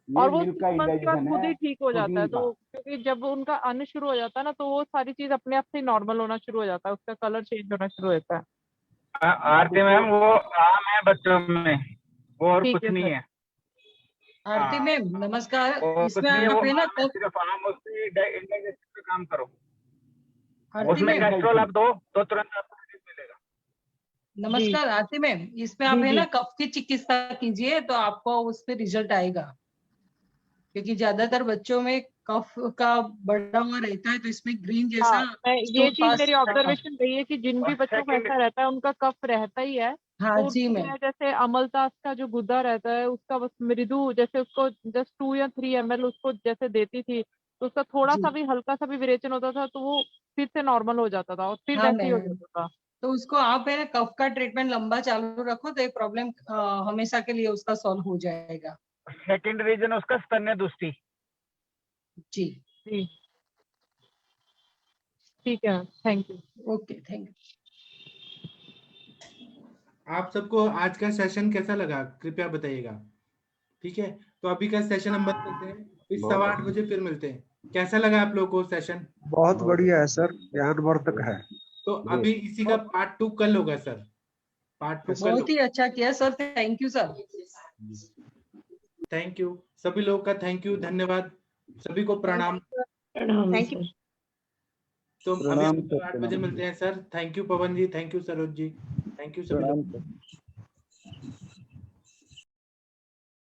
और ये वो मिल्क का 6 मंथ के बाद इंडाइजेशन खुद है ही ठीक हो जाता है, प्रोटीन का। तो क्योंकि जब उनका अन्न शुरू हो जाता है ना, तो वो सारी चीज अपने आप से नॉर्मल होना शुरू हो जाता है, उसका कलर चेंज होना शुरू हो जाता है। आरती मैम वो आम है बच्चों में, वो और ठीक कुछ है नहीं सर। है। आरती हाँ, मैम नमस्कार। वो कुछ इसमें नहीं है, वो आप है ना आम है, सिर्फ आम, उसकी इंडाइजेशन पे काम करो, आरती उसमें मैम कैस्ट्रॉल आप दो तो तुरंत आपको रिलीफ मिलेगा। नमस्कार आरती मैम, इसमें आप जी, है जी। ना कफ की चिकित्सा कीजिए तो आपको उस पे रिजल्ट आएगा, क्योंकि ज्यादातर बच्चों में कफ का बढ़ा हुआ रहता है, तो इसमें ग्रीन जैसा हाँ, ये स्टोन चीज पास। मेरी ऑब्जर्वेशन रही है कि जिन भी और बच्चों को सेकंड, ऐसा रहता है उनका कफ रहता ही है। हाँ तो जी उनको मैम। मैं जैसे अमलतास का जो गुदा रहता है उसका बस मृदु, जैसे उसको जस्ट 2 या 3 ml उसको जैसे देती थी, तो उसका थोड़ा सा जी भी हल्का सा भी विरेचन होता था तो वो फिर से नॉर्मल हो जाता था और फिर हाँ वैसे ही हो मैम, जाता था। तो उसको आप है ना कफ का ट्रीटमेंट लंबा चालू रखो तो ये प्रॉब्लम हमेशा के लिए उसका सॉल्व हो जाएगा। सेकंड रीजन उसका स्तन्य दुष्टि। जी जी ठीक है, thank you. Okay, thank you. आप सबको आज का सेशन कैसा लगा कृपया बताइएगा। ठीक है, तो अभी का सेशन हम बंद करते हैं, फिर 8:15 बजे फिर मिलते हैं। कैसा लगा आप लोगों को सेशन? बहुत बढ़िया है सर, ज्ञानवर्धक है। तो अभी इसी का पार्ट 2 कल होगा सर, पार्ट 2 कल बहुत ही अच्छा किया sir, thank you sir. Thank you सभी लोगों का, थैंक यू, धन्यवाद, सभी को प्रणाम। Thank you. तो अभी 8 बजे मिलते हैं sir. Thank you Pawan ji, thank you Saroj ji, thank you सभी लोग।